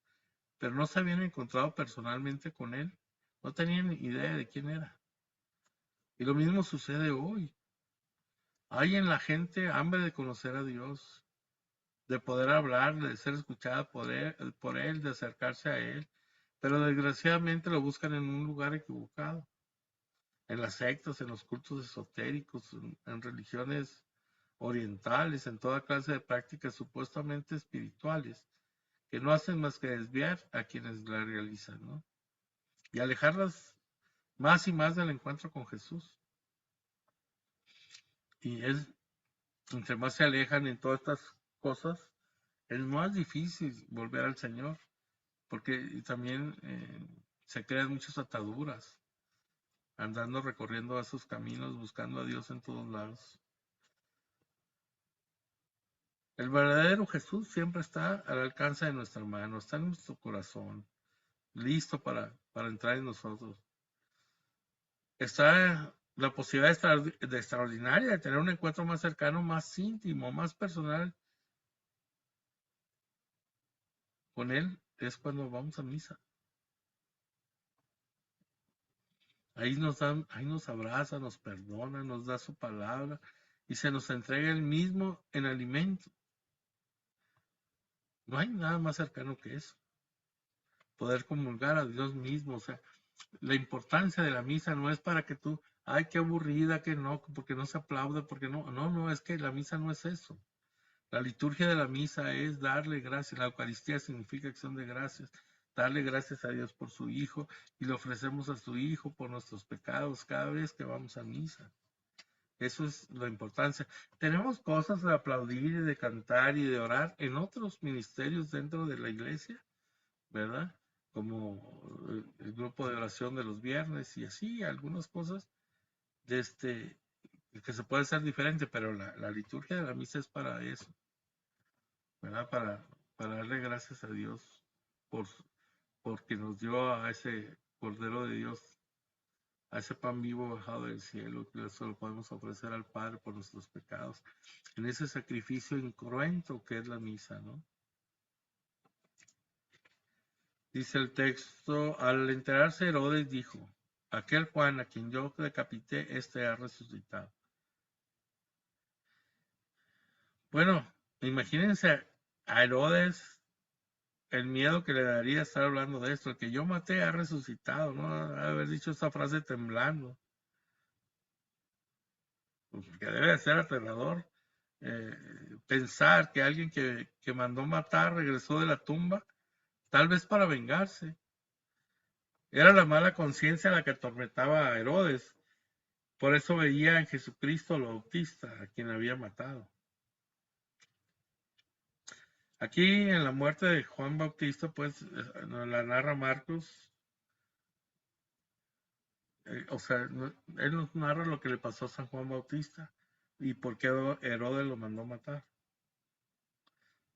pero no se habían encontrado personalmente con él, no tenían idea de quién era. Y lo mismo sucede hoy. Hay en la gente hambre de conocer a Dios, de poder hablar, de ser escuchada por él, de acercarse a Él, pero desgraciadamente lo buscan en un lugar equivocado, en las sectas, en los cultos esotéricos, en religiones orientales, en toda clase de prácticas supuestamente espirituales, que no hacen más que desviar a quienes la realizan, ¿no? Y alejarlas más y más del encuentro con Jesús. Y entre más se alejan en todas estas cosas, es más difícil volver al Señor, porque también se crean muchas ataduras, andando recorriendo esos caminos, buscando a Dios en todos lados. El verdadero Jesús siempre está al alcance de nuestra mano, está en nuestro corazón, listo para entrar en nosotros. Está la posibilidad de extraordinaria de tener un encuentro más cercano, más íntimo, más personal con Él, es cuando vamos a misa. Ahí nos abraza, nos perdona, nos da su palabra y se nos entrega Él mismo en alimento. No hay nada más cercano que eso. Poder comulgar a Dios mismo. O sea, la importancia de la misa no es para que tú, ay, qué aburrida, que no, porque no se aplaude, porque no. No, es que la misa no es eso. La liturgia de la misa es darle gracias. La Eucaristía significa acción de gracias. Darle gracias a Dios por su Hijo y le ofrecemos a su Hijo por nuestros pecados cada vez que vamos a misa. Eso es la importancia. Tenemos cosas de aplaudir y de cantar y de orar en otros ministerios dentro de la iglesia, ¿verdad? Como el grupo de oración de los viernes y así, algunas cosas que se puede hacer diferente, pero la liturgia de la misa es para eso, ¿verdad? Para darle gracias a Dios porque nos dio a ese Cordero de Dios, a ese pan vivo bajado del cielo, que eso lo podemos ofrecer al Padre por nuestros pecados, en ese sacrificio incruento que es la misa, ¿no? Dice el texto, al enterarse Herodes dijo, aquel Juan a quien yo decapité, este ha resucitado. Bueno, imagínense a Herodes el miedo que le daría estar hablando de esto, el que yo maté ha resucitado, ¿no? Haber dicho esta frase temblando. Porque debe de ser aterrador pensar que alguien que mandó matar regresó de la tumba, tal vez para vengarse. Era la mala conciencia la que atormentaba a Herodes. Por eso veía en Jesucristo el Bautista, a quien había matado. Aquí en la muerte de Juan Bautista, pues nos la narra Marcos. O sea, él nos narra lo que le pasó a San Juan Bautista y por qué Herodes lo mandó matar.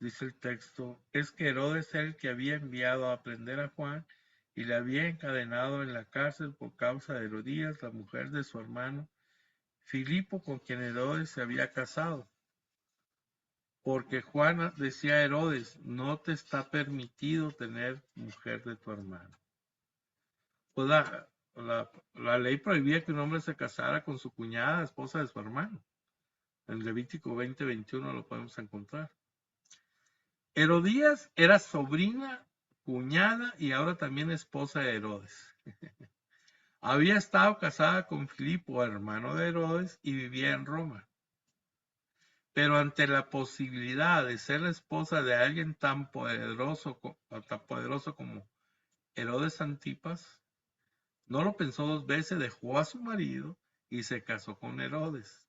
Dice el texto, es que Herodes era el que había enviado a prender a Juan y le había encadenado en la cárcel por causa de Herodías, la mujer de su hermano Filipo, con quien Herodes se había casado. Porque Juan decía a Herodes, no te está permitido tener mujer de tu hermano. Pues la ley prohibía que un hombre se casara con su cuñada, esposa de su hermano. En Levítico 20:21 lo podemos encontrar. Herodías era sobrina, cuñada y ahora también esposa de Herodes. Había estado casada con Filipo, hermano de Herodes, y vivía en Roma. Pero ante la posibilidad de ser la esposa de alguien tan poderoso como Herodes Antipas, no lo pensó dos veces, dejó a su marido y se casó con Herodes.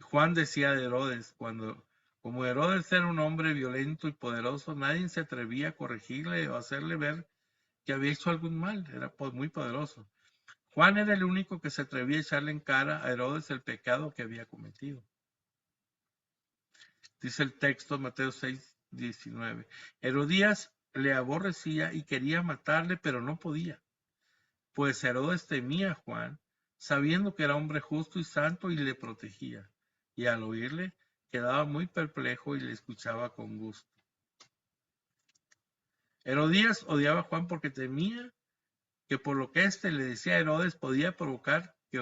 Juan decía de Herodes, como Herodes era un hombre violento y poderoso, nadie se atrevía a corregirle o hacerle ver que había hecho algún mal, era muy poderoso. Juan era el único que se atrevía a echarle en cara a Herodes el pecado que había cometido. Dice el texto, Mateo 6:19. Herodías le aborrecía y quería matarle, pero no podía, pues Herodes temía a Juan, sabiendo que era hombre justo y santo, y le protegía. Y al oírle, quedaba muy perplejo y le escuchaba con gusto. Herodías odiaba a Juan porque temía que por lo que éste le decía a Herodes podía provocar que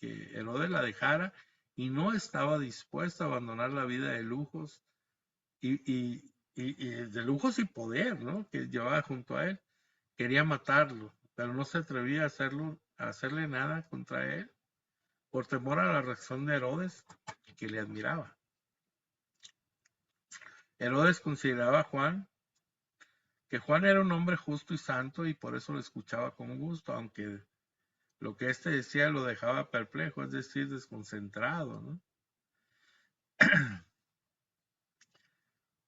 Herodes la dejara, y no estaba dispuesto a abandonar la vida de lujos y de lujos y poder, ¿no?, que llevaba junto a él. Quería matarlo, pero no se atrevía a hacerle nada contra él por temor a la reacción de Herodes, que le admiraba. Herodes consideraba que Juan era un hombre justo y santo, y por eso lo escuchaba con gusto, aunque lo que éste decía lo dejaba perplejo, es decir, desconcentrado, ¿no?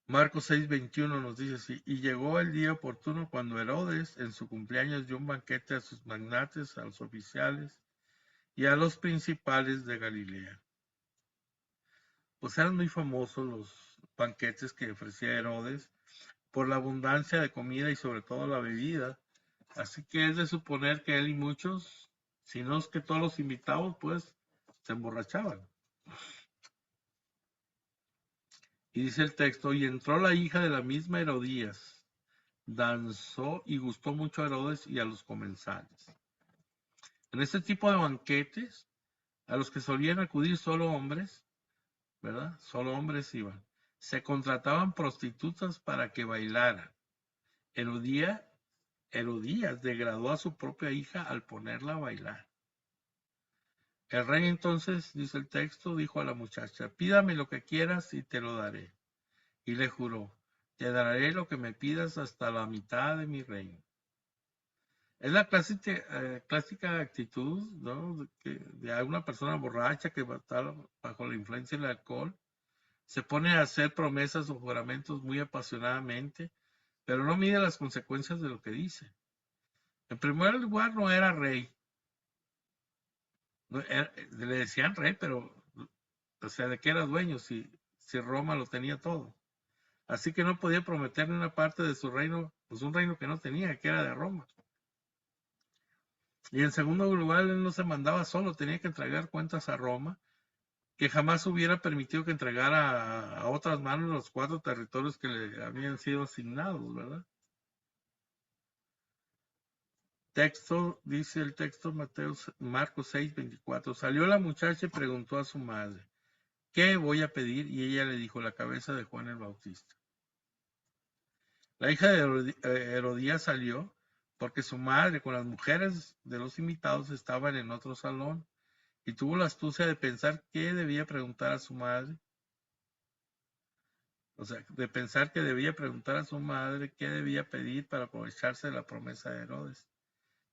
Marcos 6:21 nos dice así, y llegó el día oportuno cuando Herodes en su cumpleaños dio un banquete a sus magnates, a los oficiales y a los principales de Galilea. Pues eran muy famosos los banquetes que ofrecía Herodes por la abundancia de comida y sobre todo la bebida. Así que es de suponer que él y muchos, si no es que todos los invitados, pues se emborrachaban. Y dice el texto, y entró la hija de la misma Herodías, danzó y gustó mucho a Herodes y a los comensales. En este tipo de banquetes, a los que solían acudir solo hombres, ¿verdad? Solo hombres iban. Se contrataban prostitutas para que bailaran. Herodías degradó a su propia hija al ponerla a bailar. El rey entonces, dice el texto, dijo a la muchacha, pídame lo que quieras y te lo daré. Y le juró, te daré lo que me pidas hasta la mitad de mi reino. Es la clásica actitud, ¿no?, de una persona borracha que está bajo la influencia del alcohol, se pone a hacer promesas o juramentos muy apasionadamente, pero no mide las consecuencias de lo que dice. En primer lugar, no era rey. Le decían rey, pero, o sea, ¿de qué era dueño si Roma lo tenía todo? Así que no podía prometerle una parte de su reino, pues un reino que no tenía, que era de Roma. Y en segundo lugar, él no se mandaba solo, tenía que entregar cuentas a Roma, que jamás hubiera permitido que entregara a otras manos los 4 territorios que le habían sido asignados, ¿verdad? Dice el texto Marcos 6:24. Salió la muchacha y preguntó a su madre, ¿qué voy a pedir? Y ella le dijo, la cabeza de Juan el Bautista. La hija de Herodías salió porque su madre con las mujeres de los invitados estaban en otro salón, y tuvo la astucia de pensar qué debía preguntar a su madre. O sea, de pensar que debía preguntar a su madre qué debía pedir para aprovecharse de la promesa de Herodes.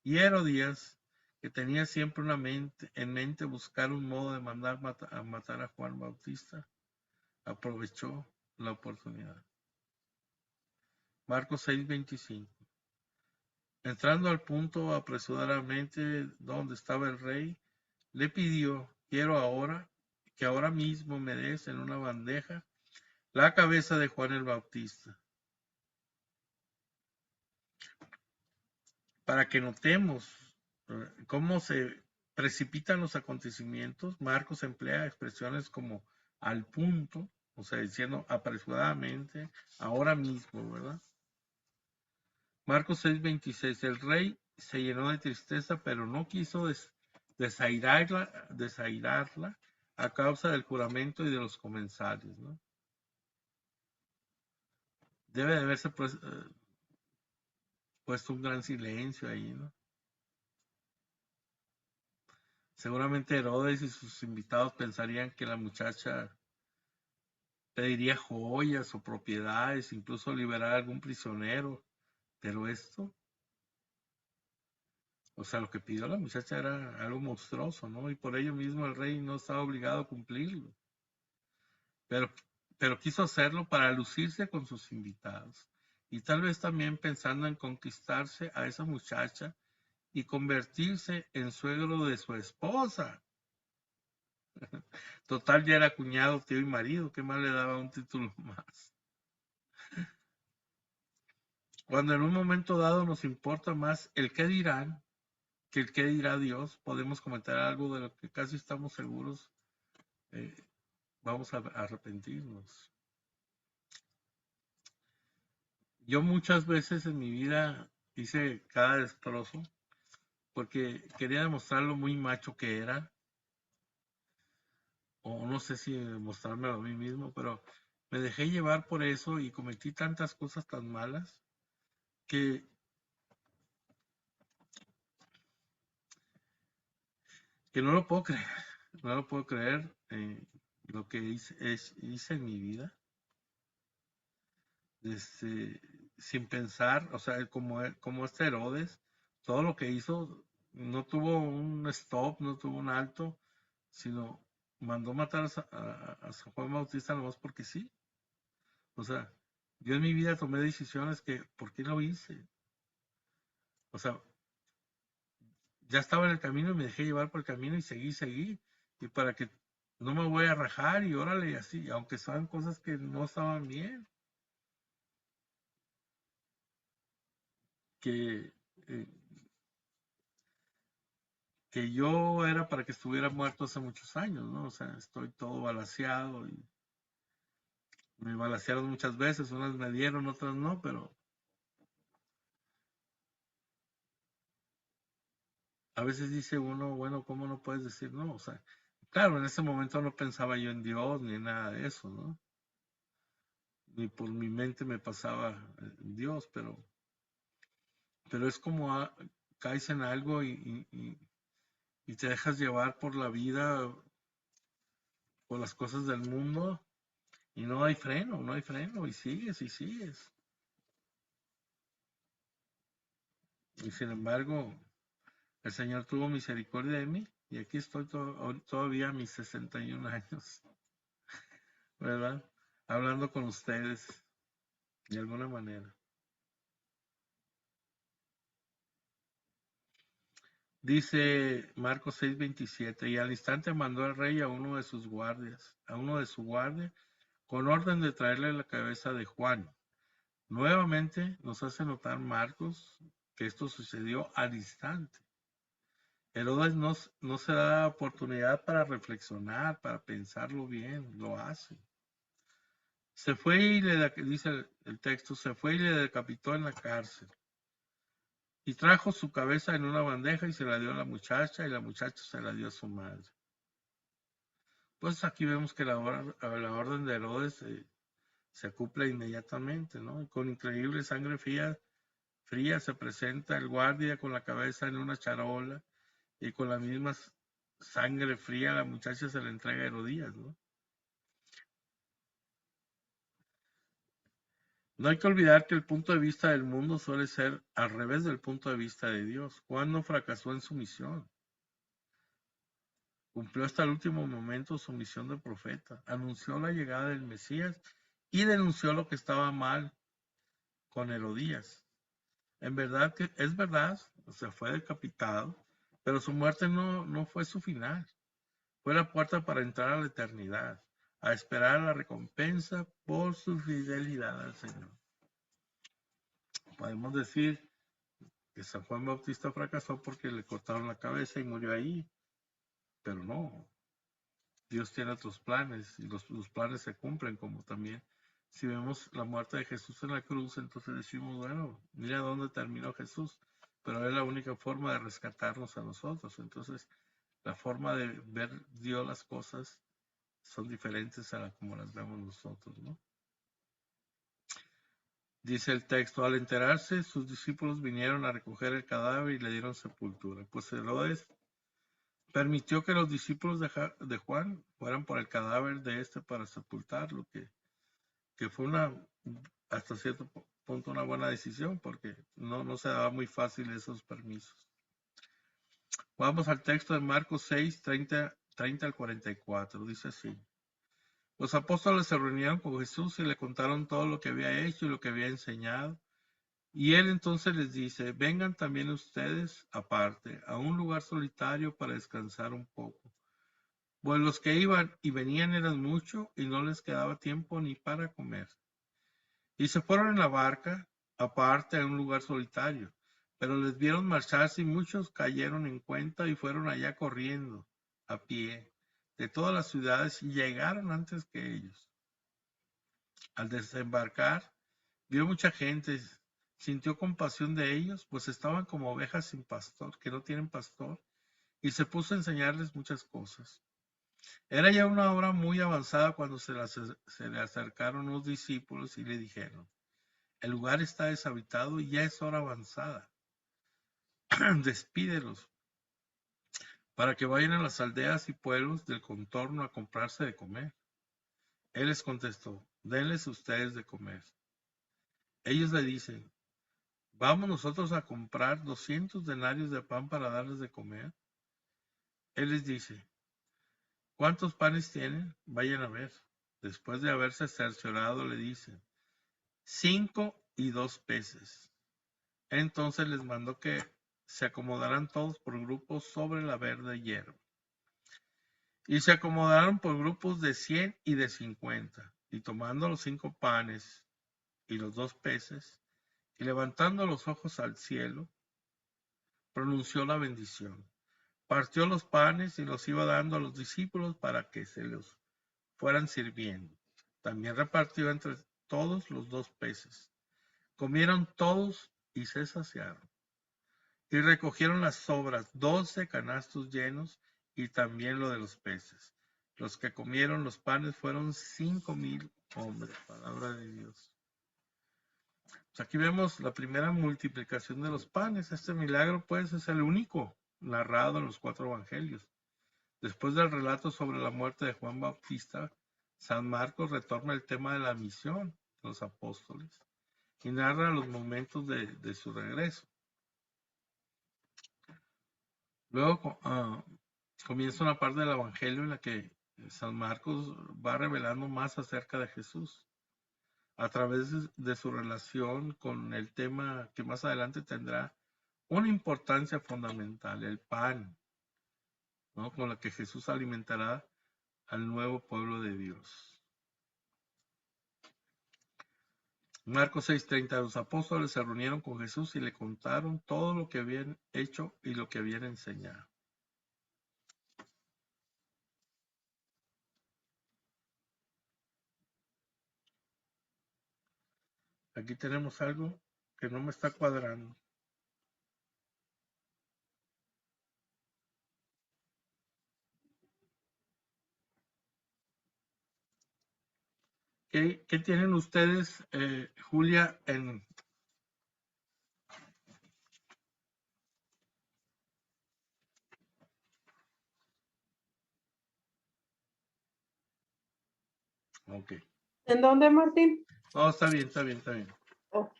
Y Herodías, que tenía siempre en mente buscar un modo de mandar a matar a Juan Bautista, aprovechó la oportunidad. Marcos 6:25. Entrando al punto apresuradamente donde estaba el rey, le pidió, quiero que ahora mismo me des en una bandeja la cabeza de Juan el Bautista, para que notemos cómo se precipitan los acontecimientos. Marcos emplea expresiones como al punto, o sea, diciendo apresuradamente, ahora mismo, ¿verdad? Marcos 6:26, el rey se llenó de tristeza, pero no quiso desairarla a causa del juramento y de los comensales, ¿no? Debe de haberse puesto un gran silencio ahí, ¿no? Seguramente Herodes y sus invitados pensarían que la muchacha pediría joyas o propiedades, incluso liberar a algún prisionero, pero esto, o sea, lo que pidió la muchacha era algo monstruoso, ¿no? Y por ello mismo el rey no estaba obligado a cumplirlo, pero, pero quiso hacerlo para lucirse con sus invitados y tal vez también pensando en conquistarse a esa muchacha y convertirse en suegro de su esposa. Total, ya era cuñado, tío y marido, ¿qué más le daba un título más? Cuando en un momento dado nos importa más el qué dirán que el qué dirá Dios, podemos cometer algo de lo que casi estamos seguros vamos a arrepentirnos. Yo muchas veces en mi vida hice cada destrozo porque quería demostrar lo muy macho que era, o no sé si demostrármelo a mí mismo, pero me dejé llevar por eso y cometí tantas cosas tan malas que no lo puedo creer, no lo puedo creer lo que hice en mi vida, sin pensar, o sea, como este Herodes, todo lo que hizo no tuvo un stop, no tuvo un alto, sino mandó matar a San Juan Bautista nomás porque sí. O sea, yo en mi vida tomé decisiones que, ¿por qué lo hice? O sea, ya estaba en el camino y me dejé llevar por el camino y seguí. Y para que no me voy a rajar y órale, y así, aunque sean cosas que no estaban bien. Que, eh, que yo era para que estuviera muerto hace muchos años, ¿no? O sea, estoy todo balaceado y me balacearon muchas veces, unas me dieron, otras no, pero a veces dice uno, bueno, ¿cómo no puedes decir no? O sea, claro, en ese momento no pensaba yo en Dios ni en nada de eso, ¿no? Ni por mi mente me pasaba en Dios, pero es como caes en algo y te dejas llevar por la vida, por las cosas del mundo y no hay freno, no hay freno y sigues. Y sin embargo, el Señor tuvo misericordia de mí y aquí estoy todavía a mis 61 años, ¿verdad? Hablando con ustedes de alguna manera. Dice Marcos 6:27, y al instante mandó el rey a uno de sus guardias, con orden de traerle la cabeza de Juan. Nuevamente nos hace notar Marcos que esto sucedió al instante. Herodes no se da oportunidad para reflexionar, para pensarlo bien, lo hace. Se fue y dice el texto, se fue y le decapitó en la cárcel. Y trajo su cabeza en una bandeja y se la dio a la muchacha y la muchacha se la dio a su madre. Pues aquí vemos que la orden de Herodes se cumple inmediatamente, ¿no? Y con increíble sangre fría se presenta el guardia con la cabeza en una charola y con la misma sangre fría la muchacha se le entrega a Herodías, ¿no? No hay que olvidar que el punto de vista del mundo suele ser al revés del punto de vista de Dios. Juan no fracasó en su misión. Cumplió hasta el último momento su misión de profeta. Anunció la llegada del Mesías y denunció lo que estaba mal con Herodías. En verdad que es verdad, o sea, fue decapitado, pero su muerte no fue su final. Fue la puerta para entrar a la eternidad, a esperar la recompensa por su fidelidad al Señor. Podemos decir que San Juan Bautista fracasó porque le cortaron la cabeza y murió ahí, pero no. Dios tiene otros planes y los planes se cumplen, como también si vemos la muerte de Jesús en la cruz, entonces decimos, bueno, mira dónde terminó Jesús, pero es la única forma de rescatarnos a nosotros. Entonces, la forma de ver Dios las cosas son diferentes a como las vemos nosotros, ¿no? Dice el texto, al enterarse, sus discípulos vinieron a recoger el cadáver y le dieron sepultura. Pues Herodes permitió que los discípulos de Juan fueran por el cadáver de este para sepultarlo, que fue hasta cierto punto una buena decisión, porque no se daba muy fácil esos permisos. Vamos al texto de Marcos 6, 30 al 44, dice así. Los apóstoles se reunieron con Jesús y le contaron todo lo que había hecho y lo que había enseñado. Y él entonces les dice, vengan también ustedes aparte, a un lugar solitario para descansar un poco. Pues los que iban y venían eran muchos y no les quedaba tiempo ni para comer. Y se fueron en la barca aparte a un lugar solitario. Pero les vieron marcharse y muchos cayeron en cuenta y fueron allá corriendo, a pie, de todas las ciudades y llegaron antes que ellos. Al desembarcar, vio mucha gente, sintió compasión de ellos, pues estaban como ovejas sin pastor, que no tienen pastor, y se puso a enseñarles muchas cosas. Era ya una hora muy avanzada cuando se le acercaron los discípulos y le dijeron, el lugar está deshabitado y ya es hora avanzada. Despídelos para que vayan a las aldeas y pueblos del contorno a comprarse de comer. Él les contestó, denles ustedes de comer. Ellos le dicen, ¿vamos nosotros a comprar 200 denarios de pan para darles de comer? Él les dice, ¿cuántos panes tienen? Vayan a ver. Después de haberse cerciorado, le dicen, 5 y 2 peces. Entonces les mandó que se acomodaran todos por grupos sobre la verde hierba. Y se acomodaron por grupos de 100 y de 50. Y tomando los 5 panes y los 2 peces, y levantando los ojos al cielo, pronunció la bendición. Partió los panes y los iba dando a los discípulos para que se los fueran sirviendo. También repartió entre todos los 2 peces. Comieron todos y se saciaron. Y recogieron las sobras, 12 canastos llenos, y también lo de los peces. Los que comieron los panes fueron 5,000 hombres. Palabra de Dios. Pues aquí vemos la primera multiplicación de los panes. Este milagro, pues, es el único narrado en los 4 evangelios. Después del relato sobre la muerte de Juan Bautista, San Marcos retorna el tema de la misión de los apóstoles y narra los momentos de su regreso. Luego comienza una parte del evangelio en la que San Marcos va revelando más acerca de Jesús a través de su relación con el tema que más adelante tendrá una importancia fundamental, el pan, ¿no? Con la que Jesús alimentará al nuevo pueblo de Dios. Marcos 6:30, los apóstoles se reunieron con Jesús y le contaron todo lo que habían hecho y lo que habían enseñado. Aquí tenemos algo que no me está cuadrando. ¿Qué tienen ustedes, Julia, en... Ok.
¿En dónde, Martín?
Oh, está bien, está bien, está bien.
Oh,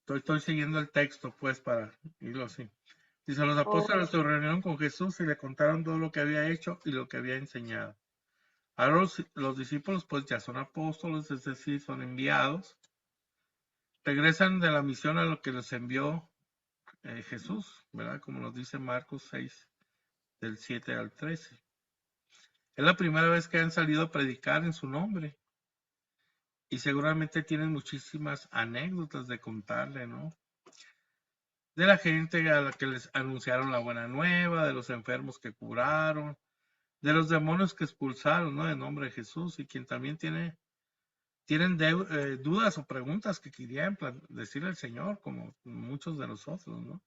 Estoy siguiendo el texto, pues, para irlo así. Dice, los apóstoles
oh,
se reunieron con Jesús y le contaron todo lo que había hecho y lo que había enseñado. Ahora los discípulos, pues, ya son apóstoles, es decir, son enviados. Regresan de la misión a lo que les envió Jesús, ¿verdad? Como nos dice Marcos 6, del 7 al 13. Es la primera vez que han salido a predicar en su nombre y seguramente tienen muchísimas anécdotas de contarle, ¿no? De la gente a la que les anunciaron la buena nueva, de los enfermos que curaron, de los demonios que expulsaron, ¿no? En nombre de Jesús, y quien también tienen dudas o preguntas que querían decirle al Señor, como muchos de nosotros, ¿no?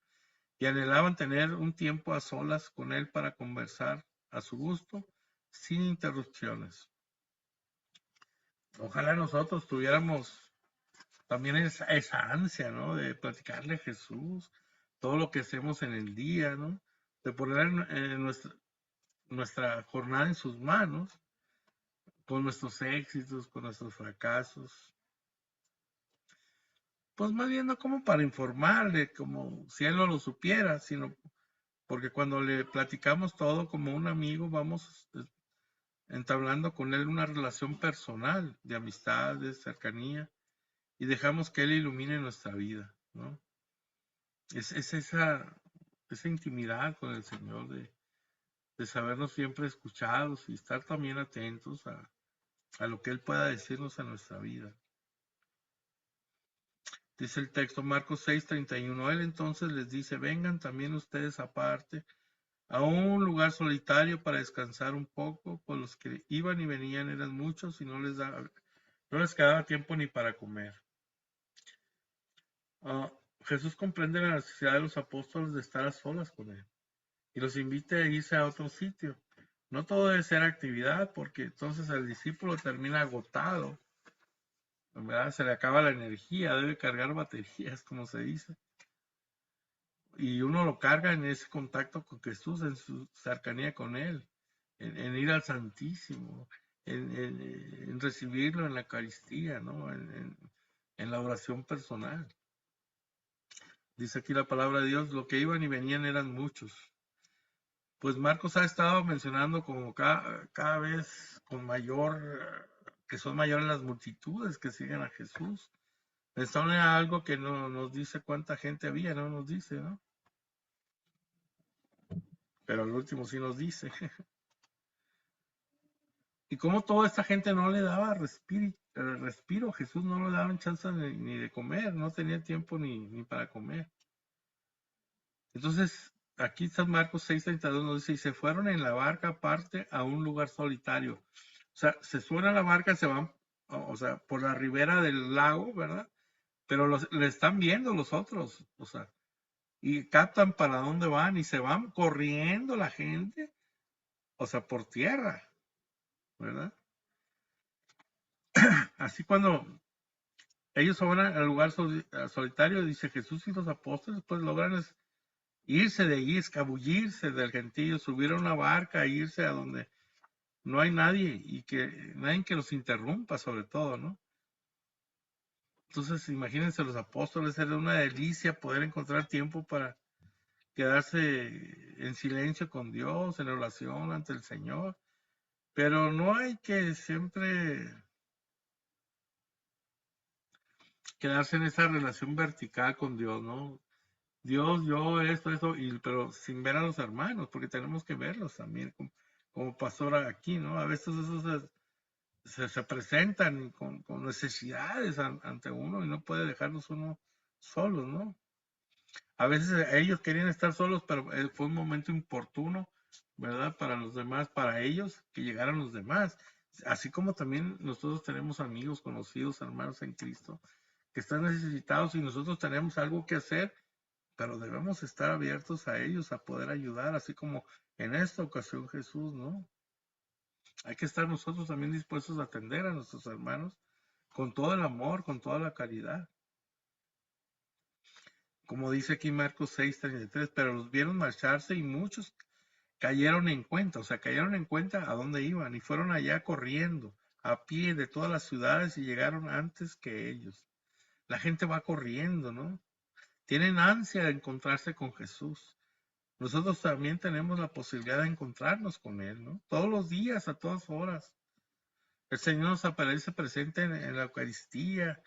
Y anhelaban tener un tiempo a solas con Él para conversar a su gusto, sin interrupciones. Ojalá nosotros tuviéramos también esa ansia, ¿no? De platicarle a Jesús todo lo que hacemos en el día, ¿no? De poner nuestra jornada en sus manos, con nuestros éxitos, con nuestros fracasos. Pues más bien no como para informarle, como si él no lo supiera, sino porque cuando le platicamos todo como un amigo, vamos entablando con él una relación personal de amistad, de cercanía, y dejamos que él ilumine nuestra vida, ¿no? Es esa intimidad con el Señor de sabernos siempre escuchados y estar también atentos a lo que Él pueda decirnos en nuestra vida. Dice el texto Marcos 6:31. Él entonces les dice, vengan también ustedes aparte a un lugar solitario para descansar un poco, pues los que iban y venían eran muchos y no les quedaba tiempo ni para comer. Jesús comprende la necesidad de los apóstoles de estar a solas con Él y los invita a irse a otro sitio. No todo debe ser actividad, porque entonces el discípulo termina agotado, ¿verdad? Se le acaba la energía, debe cargar baterías, como se dice. Y uno lo carga en ese contacto con Jesús, en su cercanía con Él, en ir al Santísimo, en recibirlo en la Eucaristía, ¿no? En la oración personal. Dice aquí la palabra de Dios, lo que iban y venían eran muchos. Pues Marcos ha estado mencionando como cada vez con que son mayores las multitudes que siguen a Jesús. Esto no era algo que no nos dice cuánta gente había, no nos dice, ¿no? Pero al último sí nos dice. Y como toda esta gente no le daba respiro, Jesús no le daba chance ni de comer, no tenía tiempo ni para comer. Entonces, aquí San Marcos 6:32 nos dice, y se fueron en la barca aparte a un lugar solitario. O sea, se suben a la barca, se van, o sea, por la ribera del lago, ¿verdad? Pero le están viendo los otros, o sea, y captan para dónde van y se van corriendo la gente, o sea, por tierra, ¿verdad? Así cuando ellos se van al lugar solitario, dice Jesús y los apóstoles, pues logran irse de allí, escabullirse del gentío, subir a una barca e irse a donde no hay nadie y que nadie que los interrumpa, sobre todo, ¿no? Entonces, imagínense los apóstoles, era una delicia poder encontrar tiempo para quedarse en silencio con Dios, en oración ante el Señor. Pero no hay que siempre quedarse en esa relación vertical con Dios, ¿no? Dios, yo, esto, pero sin ver a los hermanos, porque tenemos que verlos también, como pasó aquí, ¿no? A veces esos se presentan con necesidades ante uno y no puede dejarlos uno solos, ¿no? A veces ellos querían estar solos, pero fue un momento importuno, ¿verdad? Para los demás, para ellos, que llegaran los demás. Así como también nosotros tenemos amigos, conocidos, hermanos en Cristo, que están necesitados y nosotros tenemos algo que hacer, pero debemos estar abiertos a ellos, a poder ayudar, así como en esta ocasión Jesús, ¿no? Hay que estar nosotros también dispuestos a atender a nuestros hermanos con todo el amor, con toda la caridad. Como dice aquí Marcos 6:33, pero los vieron marcharse y muchos cayeron en cuenta, o sea, cayeron en cuenta a dónde iban y fueron allá corriendo a pie de todas las ciudades y llegaron antes que ellos. La gente va corriendo, ¿no? Tienen ansia de encontrarse con Jesús. Nosotros también tenemos la posibilidad de encontrarnos con Él, ¿no? Todos los días, a todas horas. El Señor nos aparece presente en la Eucaristía,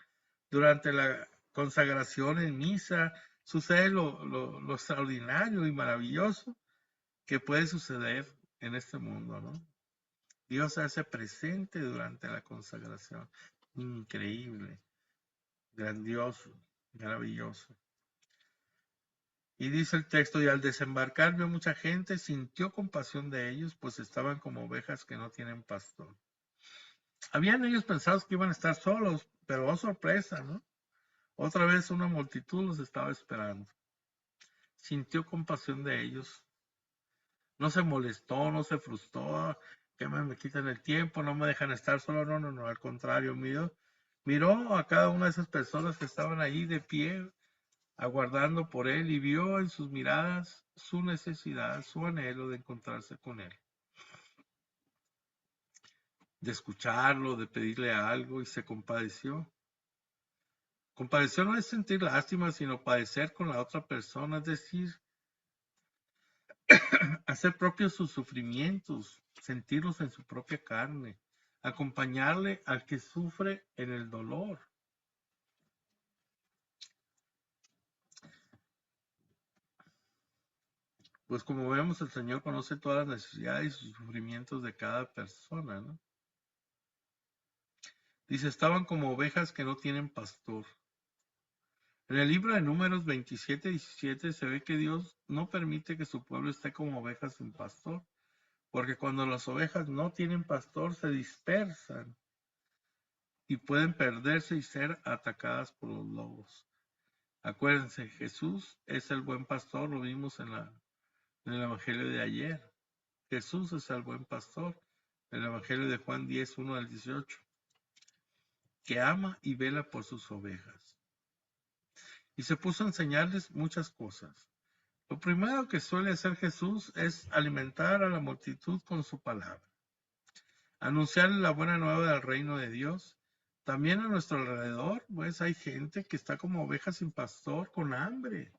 durante la consagración en misa. Sucede lo extraordinario y maravilloso que puede suceder en este mundo, ¿no? Dios se hace presente durante la consagración. Increíble, grandioso, maravilloso. Y dice el texto, y al desembarcar vio mucha gente, sintió compasión de ellos, pues estaban como ovejas que no tienen pastor. Habían ellos pensado que iban a estar solos, pero oh sorpresa, ¿no? Otra vez una multitud los estaba esperando. Sintió compasión de ellos. No se molestó, no se frustró, que me quitan el tiempo, no me dejan estar solo. No, no, no, al contrario, miró a cada una de esas personas que estaban ahí de pie, aguardando por él, y vio en sus miradas su necesidad, su anhelo de encontrarse con él, de escucharlo, de pedirle algo, y se compadeció. Compadeció no es sentir lástima, sino padecer con la otra persona, es decir, hacer propios sus sufrimientos, sentirlos en su propia carne, acompañarle al que sufre en el dolor. Pues como vemos, el Señor conoce todas las necesidades y sufrimientos de cada persona, ¿no? Dice, estaban como ovejas que no tienen pastor. En el libro de Números 27:17 se ve que Dios no permite que su pueblo esté como ovejas sin pastor, porque cuando las ovejas no tienen pastor se dispersan y pueden perderse y ser atacadas por los lobos. Acuérdense, Jesús es el buen pastor, lo vimos en el Evangelio de ayer. Jesús es el buen pastor, el Evangelio de Juan 10:1-18, que ama y vela por sus ovejas. Y se puso a enseñarles muchas cosas. Lo primero que suele hacer Jesús es alimentar a la multitud con su palabra, anunciarle la buena nueva del reino de Dios. También a nuestro alrededor, pues hay gente que está como ovejas sin pastor, con hambre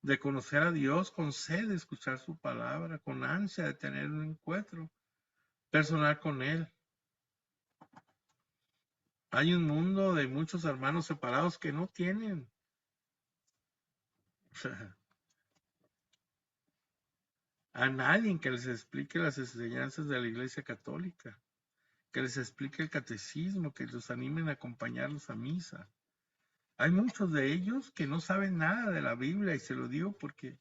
de conocer a Dios, con sed de escuchar su palabra, con ansia de tener un encuentro personal con Él. Hay un mundo de muchos hermanos separados que no tienen a nadie que les explique las enseñanzas de la Iglesia Católica, que les explique el catecismo, que los animen a acompañarlos a misa. Hay muchos de ellos que no saben nada de la Biblia, y se lo digo porque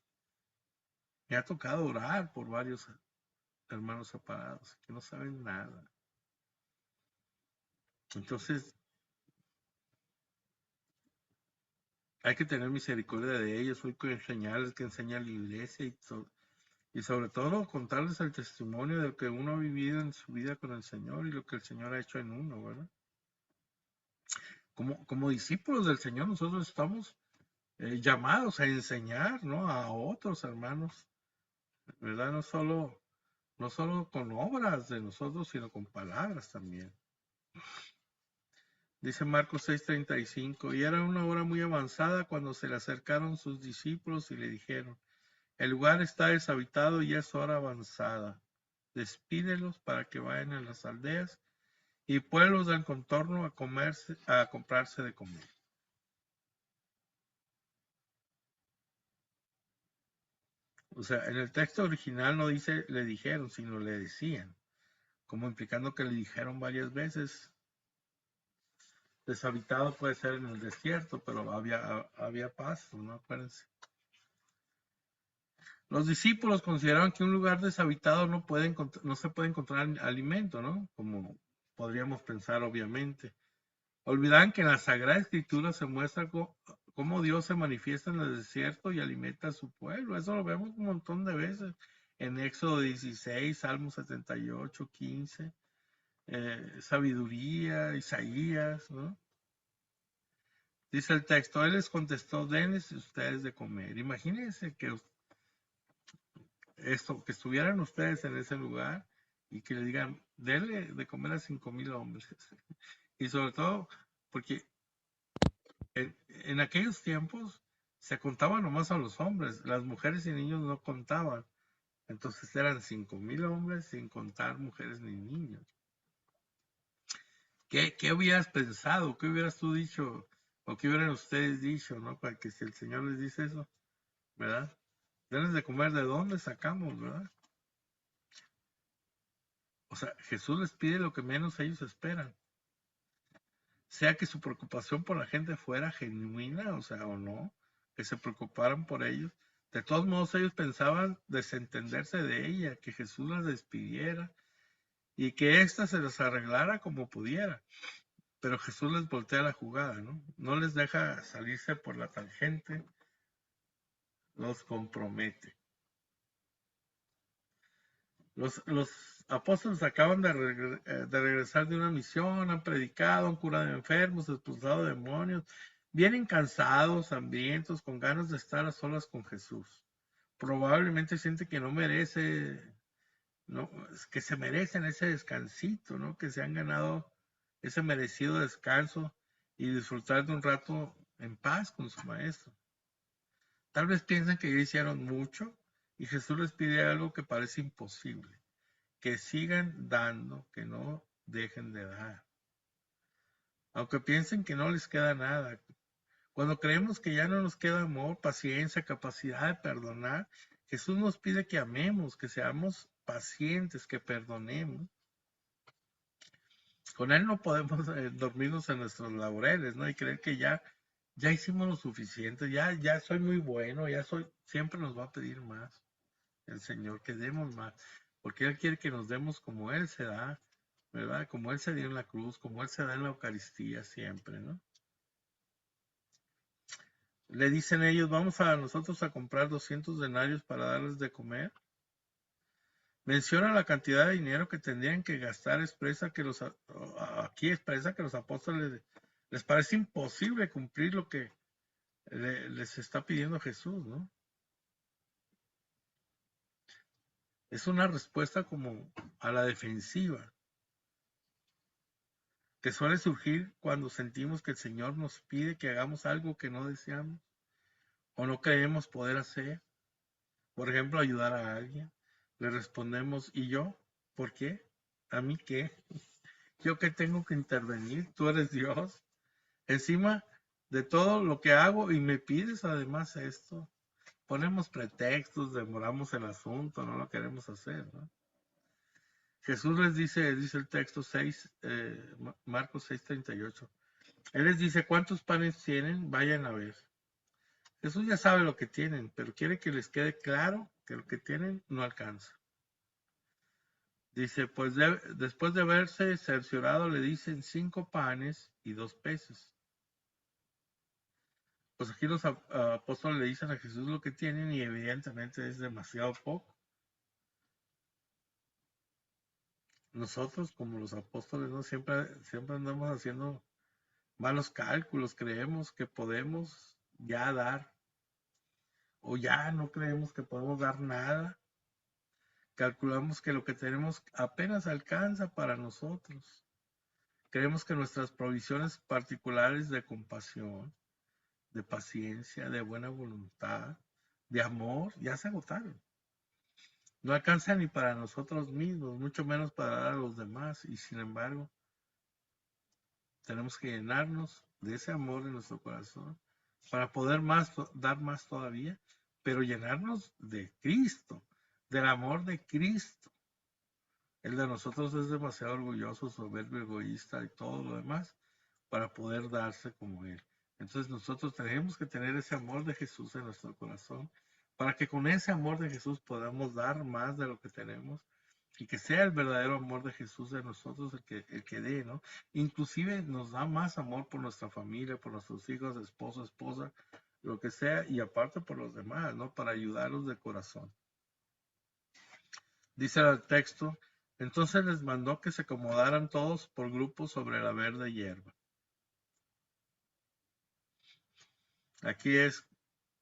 me ha tocado orar por varios hermanos separados que no saben nada. Entonces, hay que tener misericordia de ellos, hay que enseñarles, que enseña la iglesia, y sobre todo contarles el testimonio de lo que uno ha vivido en su vida con el Señor y lo que el Señor ha hecho en uno, ¿verdad? Como discípulos del Señor, nosotros estamos llamados a enseñar, ¿no? A otros hermanos, ¿verdad? No solo con obras de nosotros, sino con palabras también. Dice Marcos 6:35, y era una hora muy avanzada cuando se le acercaron sus discípulos y le dijeron, el lugar está deshabitado y es hora avanzada. Despídelos para que vayan a las aldeas y pueblos del contorno a comprarse de comer. O sea, en el texto original no dice le dijeron, sino le decían, como implicando que le dijeron varias veces. Deshabitado puede ser en el desierto, pero había pasto, ¿no? Acuérdense. Los discípulos consideraron que un lugar deshabitado no se puede encontrar alimento, ¿no? Como podríamos pensar, obviamente. Olvidan que en la Sagrada Escritura se muestra cómo Dios se manifiesta en el desierto y alimenta a su pueblo. Eso lo vemos un montón de veces en Éxodo 16, Salmo 78, 15, Sabiduría, Isaías, ¿no? Dice el texto, Él les contestó, denles ustedes de comer. Imagínense que estuvieran ustedes en ese lugar y que le digan, denle de comer a 5,000 hombres. Y sobre todo, porque en aquellos tiempos se contaban nomás a los hombres, las mujeres y niños no contaban. Entonces eran 5,000 hombres sin contar mujeres ni niños. ¿Qué hubieras pensado? ¿Qué hubieras tú dicho? ¿O qué hubieran ustedes dicho, no? Para que si el Señor les dice eso, ¿verdad? Denles de comer, ¿de dónde sacamos, verdad? O sea, Jesús les pide lo que menos ellos esperan. Sea que su preocupación por la gente fuera genuina, o sea, o no, que se preocuparan por ellos. De todos modos, ellos pensaban desentenderse de ella, que Jesús las despidiera y que ésta se les arreglara como pudiera. Pero Jesús les voltea la jugada, ¿no? No les deja salirse por la tangente, los compromete. Los apóstoles acaban de regresar de una misión, han predicado, han curado enfermos, expulsado demonios, vienen cansados, hambrientos, con ganas de estar a solas con Jesús. Probablemente siente que no merece, no, que se merecen ese descansito, ¿no? Que se han ganado ese merecido descanso y disfrutar de un rato en paz con su maestro. Tal vez piensan que ya hicieron mucho y Jesús les pide algo que parece imposible, que sigan dando, que no dejen de dar. Aunque piensen que no les queda nada. Cuando creemos que ya no nos queda amor, paciencia, capacidad de perdonar, Jesús nos pide que amemos, que seamos pacientes, que perdonemos. Con Él no podemos dormirnos en nuestros laureles, ¿no? Y creer que ya hicimos lo suficiente, ya soy muy bueno, siempre nos va a pedir más el Señor, que demos más, porque Él quiere que nos demos como Él se da, ¿verdad? Como Él se dio en la cruz, como Él se da en la Eucaristía siempre, ¿no? Le dicen ellos, vamos a nosotros a comprar 200 denarios para darles de comer. Menciona la cantidad de dinero que tendrían que gastar, aquí expresa que los apóstoles les parece imposible cumplir lo que les está pidiendo Jesús, ¿no? Es una respuesta como a la defensiva, que suele surgir cuando sentimos que el Señor nos pide que hagamos algo que no deseamos o no creemos poder hacer. Por ejemplo, ayudar a alguien. Le respondemos, ¿y yo? ¿Por qué? ¿A mí qué? ¿Yo qué tengo que intervenir? Tú eres Dios. Encima de todo lo que hago y me pides además esto. Ponemos pretextos, demoramos el asunto, no lo queremos hacer, ¿no? Jesús les dice el texto 6, Marcos 6:38. Él les dice, ¿cuántos panes tienen? Vayan a ver. Jesús ya sabe lo que tienen, pero quiere que les quede claro que lo que tienen no alcanza. Dice, pues después de haberse cerciorado, le dicen 5 panes y 2 peces. Pues aquí los apóstoles le dicen a Jesús lo que tienen y evidentemente es demasiado poco. Nosotros, como los apóstoles, ¿no? Siempre andamos haciendo malos cálculos, creemos que podemos ya dar o ya no creemos que podemos dar nada. Calculamos que lo que tenemos apenas alcanza para nosotros. Creemos que nuestras provisiones particulares de compasión, de paciencia, de buena voluntad, de amor, ya se agotaron. No alcanza ni para nosotros mismos, mucho menos para dar a los demás. Y sin embargo, tenemos que llenarnos de ese amor en nuestro corazón para poder dar más todavía, pero llenarnos de Cristo, del amor de Cristo. El de nosotros es demasiado orgulloso, soberbio, egoísta y todo lo demás para poder darse como Él. Entonces nosotros tenemos que tener ese amor de Jesús en nuestro corazón para que con ese amor de Jesús podamos dar más de lo que tenemos y que sea el verdadero amor de Jesús en nosotros el que dé, ¿no? Inclusive nos da más amor por nuestra familia, por nuestros hijos, esposo, esposa, lo que sea, y aparte por los demás, ¿no? Para ayudarlos de corazón. Dice el texto, entonces les mandó que se acomodaran todos por grupos sobre la verde hierba. Aquí es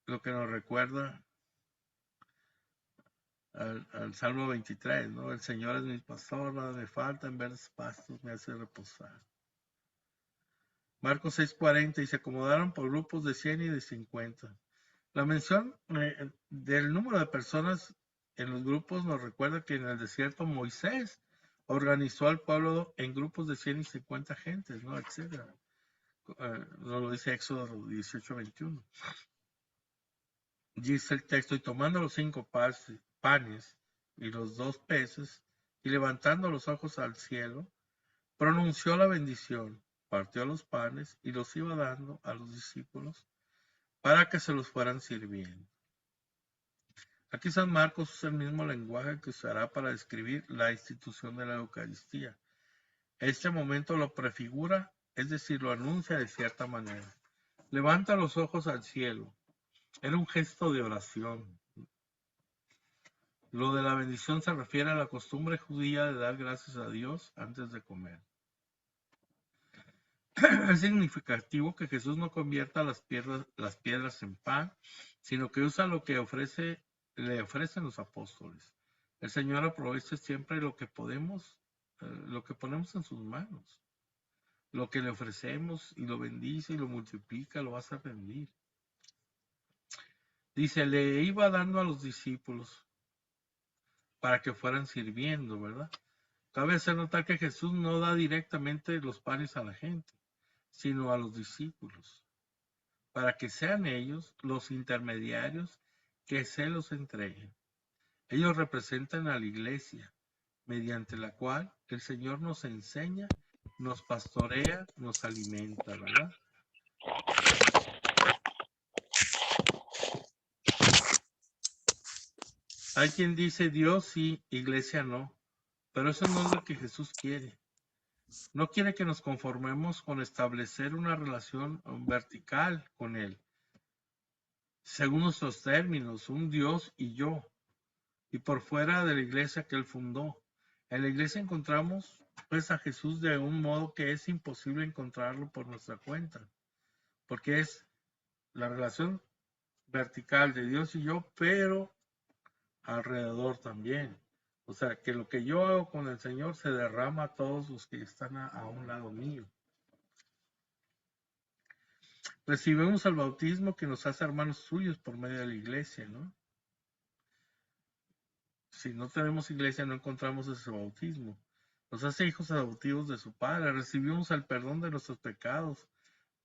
lo que nos recuerda al Salmo 23, ¿no? El Señor es mi pastor, nada me falta, en verdes pastos me hace reposar. Marcos 6:40, y se acomodaron por grupos de 100 y de 50. La mención del número de personas en los grupos nos recuerda que en el desierto Moisés organizó al pueblo en grupos de 100 y 50 gentes, ¿no? Etcétera. Nos lo dice Éxodo 18:21. Dice el texto, y tomando los 5 panes y los 2 peces, y levantando los ojos al cielo, pronunció la bendición, partió los panes y los iba dando a los discípulos para que se los fueran sirviendo. Aquí San Marcos usa el mismo lenguaje que usará para describir la institución de la Eucaristía. Este momento lo prefigura, es decir, lo anuncia de cierta manera. Levanta los ojos al cielo. Era un gesto de oración. Lo de la bendición se refiere a la costumbre judía de dar gracias a Dios antes de comer. Es significativo que Jesús no convierta las piedras en pan, sino que usa lo que le ofrecen los apóstoles. El Señor aprovecha siempre lo que ponemos en sus manos. Lo que le ofrecemos y lo bendice y lo multiplica, lo hace rendir. Dice, le iba dando a los discípulos para que fueran sirviendo, ¿verdad? Cabe hacer notar que Jesús no da directamente los panes a la gente, sino a los discípulos, para que sean ellos los intermediarios que se los entreguen. Ellos representan a la iglesia, mediante la cual el Señor nos enseña, nos pastorea, nos alimenta, ¿verdad? Hay quien dice Dios sí, iglesia no, pero eso no es lo que Jesús quiere. No quiere que nos conformemos con establecer una relación vertical con Él, según nuestros términos, un Dios y yo, y por fuera de la iglesia que Él fundó. En la iglesia encontramos pues a Jesús de un modo que es imposible encontrarlo por nuestra cuenta, porque es la relación vertical de Dios y yo, pero alrededor también. O sea, que lo que yo hago con el Señor se derrama a todos los que están a un lado mío. Recibimos el bautismo que nos hace hermanos suyos por medio de la iglesia, ¿no? Si no tenemos iglesia, no encontramos ese bautismo. Nos hace hijos adoptivos de su Padre. Recibimos el perdón de nuestros pecados.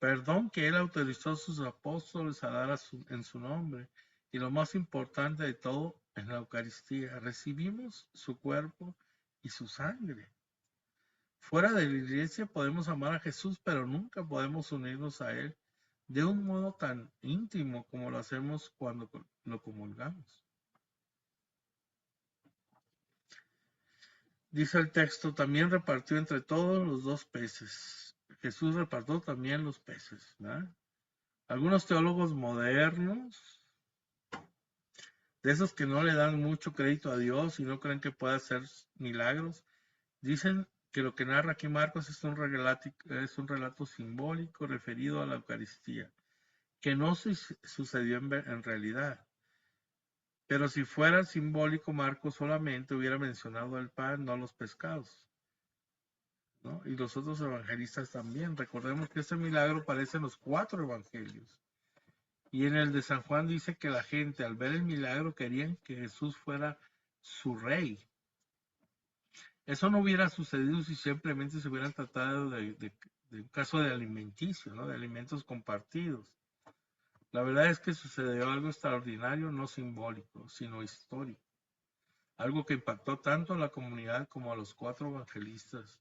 Perdón que Él autorizó a sus apóstoles a dar en su nombre. Y lo más importante de todo, en la Eucaristía, recibimos su cuerpo y su sangre. Fuera de la iglesia podemos amar a Jesús, pero nunca podemos unirnos a Él de un modo tan íntimo como lo hacemos cuando lo comulgamos. Dice el texto, también repartió entre todos los 2 peces. Jesús repartió también los peces, ¿verdad? Algunos teólogos modernos, de esos que no le dan mucho crédito a Dios y no creen que pueda hacer milagros, dicen que lo que narra aquí Marcos es un relato simbólico referido a la Eucaristía, que no sucedió en realidad. Pero si fuera simbólico, Marcos solamente hubiera mencionado el pan, no los pescados, ¿no? Y los otros evangelistas también. Recordemos que este milagro aparece en los 4 evangelios. Y en el de San Juan dice que la gente al ver el milagro querían que Jesús fuera su rey. Eso no hubiera sucedido si simplemente se hubieran tratado de un caso de alimenticio, ¿no? De alimentos compartidos. La verdad es que sucedió algo extraordinario, no simbólico, sino histórico. Algo que impactó tanto a la comunidad como a los 4 evangelistas,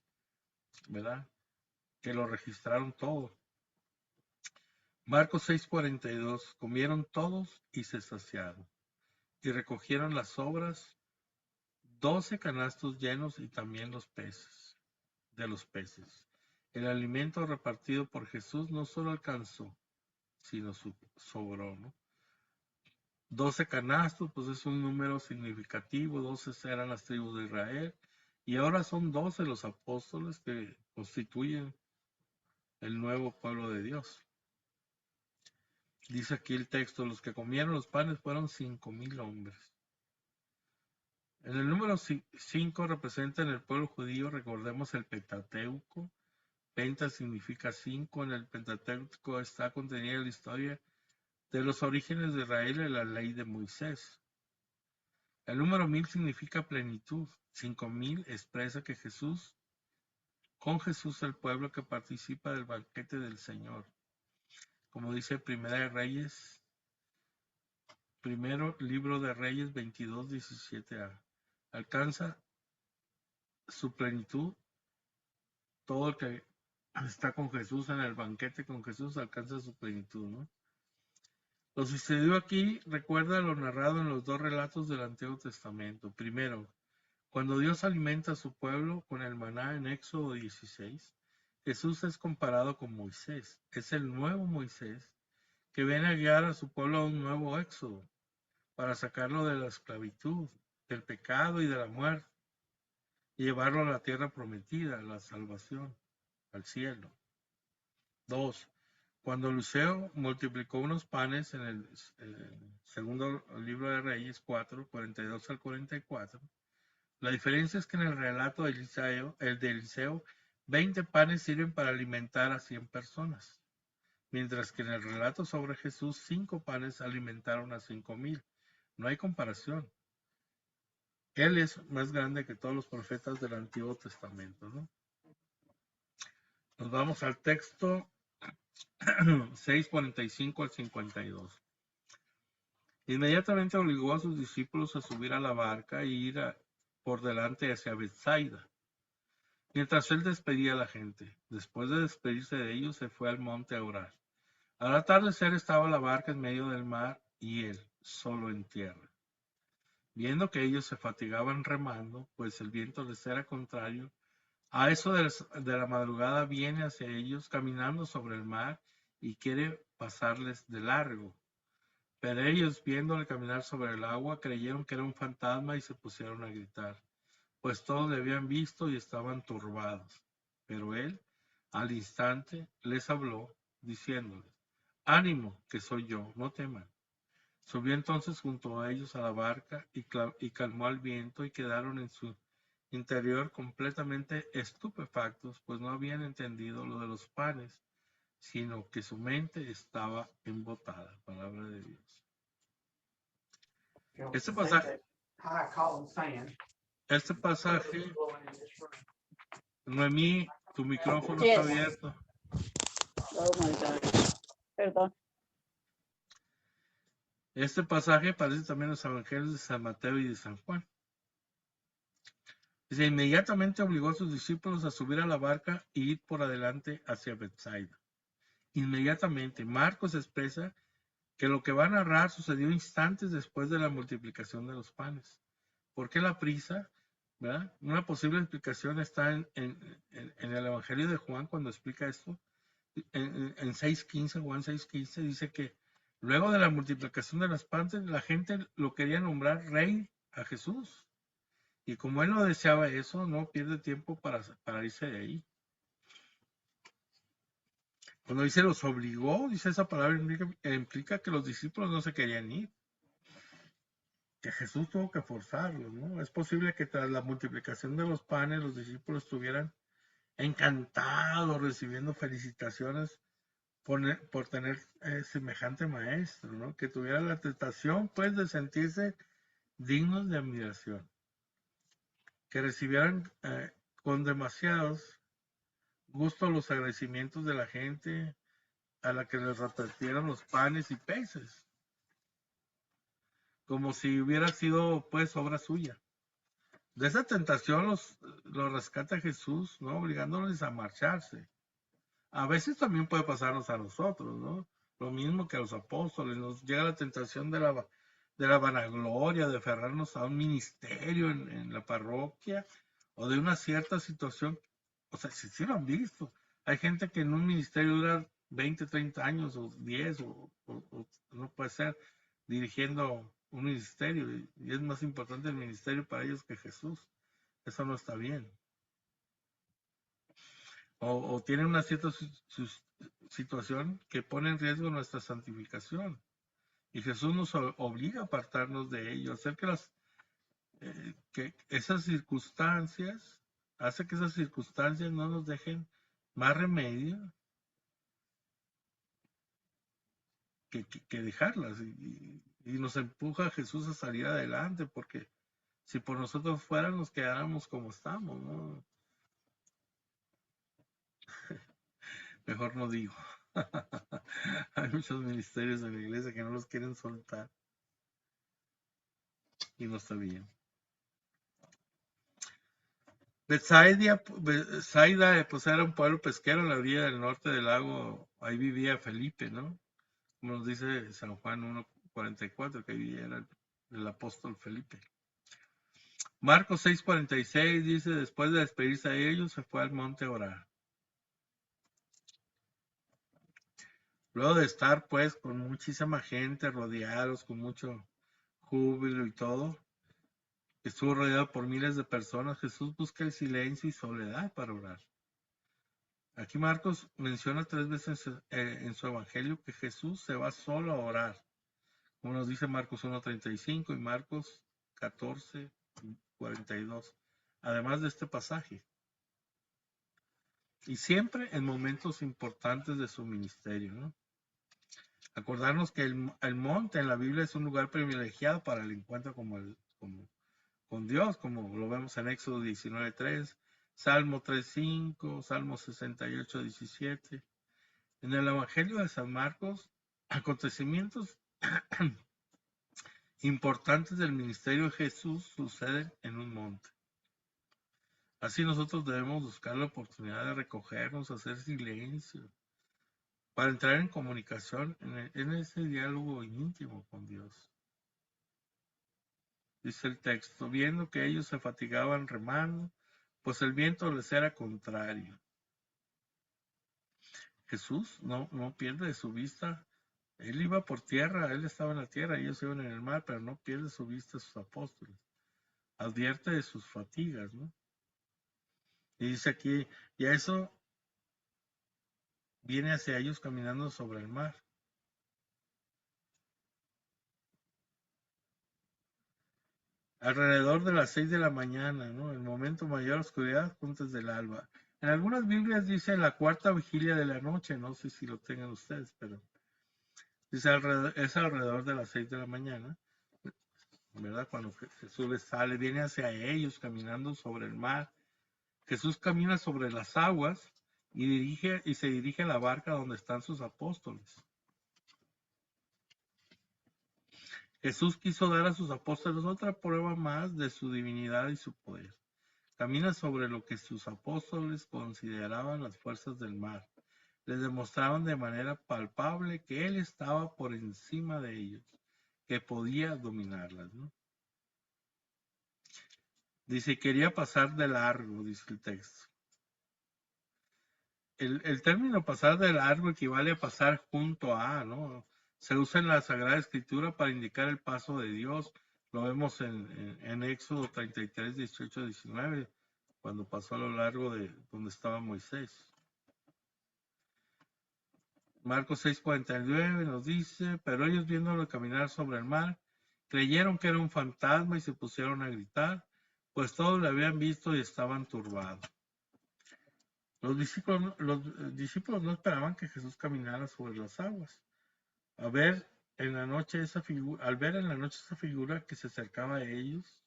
¿verdad? Que lo registraron todo. Marcos 6:42, comieron todos y se saciaron, y recogieron las sobras, 12 canastos llenos y también los peces, de los peces. El alimento repartido por Jesús no solo alcanzó, sino sobró, ¿no? 12 canastos, pues es un número significativo, 12 eran las tribus de Israel, y ahora son 12 los apóstoles que constituyen el nuevo pueblo de Dios. Dice aquí el texto, los que comieron los panes fueron 5,000 hombres. En el número 5 representa en el pueblo judío, recordemos el Pentateuco. Penta significa 5. En el Pentateuco está contenida la historia de los orígenes de Israel y la ley de Moisés. El número 1000 significa plenitud. 5000 expresa que con Jesús el pueblo que participa del banquete del Señor. Como dice primero libro de Reyes 22, 17a. Alcanza su plenitud todo el que está con Jesús en el banquete con Jesús alcanza su plenitud, ¿no? Lo sucedió aquí recuerda lo narrado en los dos relatos del Antiguo Testamento. Primero, cuando Dios alimenta a su pueblo con el maná en Éxodo 16, Jesús es comparado con Moisés. Es el nuevo Moisés que viene a guiar a su pueblo a un nuevo éxodo para sacarlo de la esclavitud, del pecado y de la muerte y llevarlo a la tierra prometida, a la salvación, al cielo. 2. Cuando Luceo multiplicó unos panes en el segundo libro de Reyes 4, 42 al 44, la diferencia es que en el relato de Eliseo, 20 panes sirven para alimentar a 100 personas, mientras que en el relato sobre Jesús, 5 panes alimentaron a 5,000. No hay comparación. Él es más grande que todos los profetas del Antiguo Testamento, ¿no? Nos vamos al texto 6:45 al 52. Inmediatamente obligó a sus discípulos a subir a la barca e ir por delante hacia Betsaida, mientras él despedía a la gente. Después de despedirse de ellos, se fue al monte a orar. Al atardecer estaba la barca en medio del mar y él solo en tierra. Viendo que ellos se fatigaban remando, pues el viento les era contrario, a eso de la madrugada viene hacia ellos caminando sobre el mar y quiere pasarles de largo. Pero ellos, viéndole caminar sobre el agua, creyeron que era un fantasma y se pusieron a gritar, pues todos le habían visto y estaban turbados. Pero él, al instante, les habló, diciéndoles, ánimo, que soy yo, no teman. Subió entonces junto a ellos a la barca y calmó al viento y quedaron en su interior completamente estupefactos, pues no habían entendido lo de los panes, sino que su mente estaba embotada. Palabra de Dios. Este pasaje, Noemí, tu micrófono está abierto.
Oh my gosh. Perdón.
Este pasaje aparece también en los evangelios de San Mateo y de San Juan. Dice, inmediatamente obligó a sus discípulos a subir a la barca e ir por adelante hacia Betsaida. Inmediatamente, Marcos expresa que lo que va a narrar sucedió instantes después de la multiplicación de los panes. ¿Por qué la prisa? ¿Verdad? Una posible explicación está en el Evangelio de Juan cuando explica esto. En 6:15, Juan 6:15, dice que luego de la multiplicación de los panes, la gente lo quería nombrar rey a Jesús. Y como él no deseaba eso, no pierde tiempo para irse de ahí. Cuando dice los obligó, dice esa palabra implica que los discípulos no se querían ir. Que Jesús tuvo que forzarlos, ¿no? Es posible que tras la multiplicación de los panes, los discípulos estuvieran encantados recibiendo felicitaciones por tener semejante maestro, ¿no? Que tuvieran la tentación, pues, de sentirse dignos de admiración. Que recibieran con demasiados gusto los agradecimientos de la gente a la que les repartieron los panes y peces, como si hubiera sido pues obra suya. De esa tentación los rescata Jesús, ¿no? Obligándoles a marcharse. A veces también puede pasarnos a nosotros, ¿no? Lo mismo que a los apóstoles, nos llega la tentación de la vanagloria, de aferrarnos a un ministerio en la parroquia o de una cierta situación. O sea, si lo han visto, hay gente que en un ministerio dura 20, 30 años o 10 o no puede ser dirigiendo un ministerio y es más importante el ministerio para ellos que Jesús. Eso no está bien. O tienen una cierta situación que pone en riesgo nuestra santificación. Y Jesús nos obliga a apartarnos de ello, hacer que que esas circunstancias, hace que esas circunstancias no nos dejen más remedio que dejarlas. Y nos empuja a Jesús a salir adelante, porque si por nosotros fuera nos quedáramos como estamos, ¿no? Mejor no digo. Hay muchos ministerios en la iglesia que no los quieren soltar y no está bien. Bethsaida, pues era un pueblo pesquero en la orilla del norte del lago. Ahí vivía Felipe, ¿no? Como nos dice San Juan 1:44, que ahí era el apóstol Felipe. Marcos 6:46 dice, después de despedirse de ellos, se fue al monte a orar. Luego de estar pues con muchísima gente, rodeados, con mucho júbilo y todo, estuvo rodeado por miles de personas, Jesús busca el silencio y soledad para orar. Aquí Marcos menciona 3 veces en su evangelio que Jesús se va solo a orar, como nos dice Marcos 1:35 y Marcos 14:42, además de este pasaje. Y siempre en momentos importantes de su ministerio, ¿no? Acordarnos que el monte en la Biblia es un lugar privilegiado para el encuentro con Dios, como lo vemos en Éxodo 19:3, Salmo 3:5, Salmo 68:17. En el Evangelio de San Marcos, acontecimientos importantes del ministerio de Jesús suceden en un monte. Así nosotros debemos buscar la oportunidad de recogernos, hacer silencio, para entrar en comunicación en ese diálogo íntimo con Dios. Dice el texto, viendo que ellos se fatigaban remando, pues el viento les era contrario. Jesús no pierde de su vista. Él iba por tierra, él estaba en la tierra, ellos iban en el mar, pero no pierde su vista a sus apóstoles. Advierte de sus fatigas, ¿no? Y dice aquí, y a eso viene hacia ellos caminando sobre el mar. Alrededor de las 6 de la mañana, ¿no? El momento mayor oscuridad, antes del alba. En algunas Biblias dice la cuarta vigilia de la noche, no sé si lo tengan ustedes, pero dice es alrededor de las 6 de la mañana, ¿verdad? Cuando Jesús les sale, viene hacia ellos caminando sobre el mar. Jesús camina sobre las aguas y se dirige a la barca donde están sus apóstoles. Jesús quiso dar a sus apóstoles otra prueba más de su divinidad y su poder. Camina sobre lo que sus apóstoles consideraban las fuerzas del mar. Les demostraban de manera palpable que Él estaba por encima de ellos, que podía dominarlas, ¿no? Dice, quería pasar de largo, dice el texto. El término pasar de largo equivale a pasar junto a, ¿no? Se usa en la Sagrada Escritura para indicar el paso de Dios. Lo vemos en Éxodo 33, 18, 19, cuando pasó a lo largo de donde estaba Moisés. Marcos 6:49 nos dice, pero ellos viéndolo caminar sobre el mar, creyeron que era un fantasma y se pusieron a gritar, pues todos le habían visto y estaban turbados. Los discípulos no esperaban que Jesús caminara sobre las aguas. Al ver en la noche esa figura que se acercaba a ellos,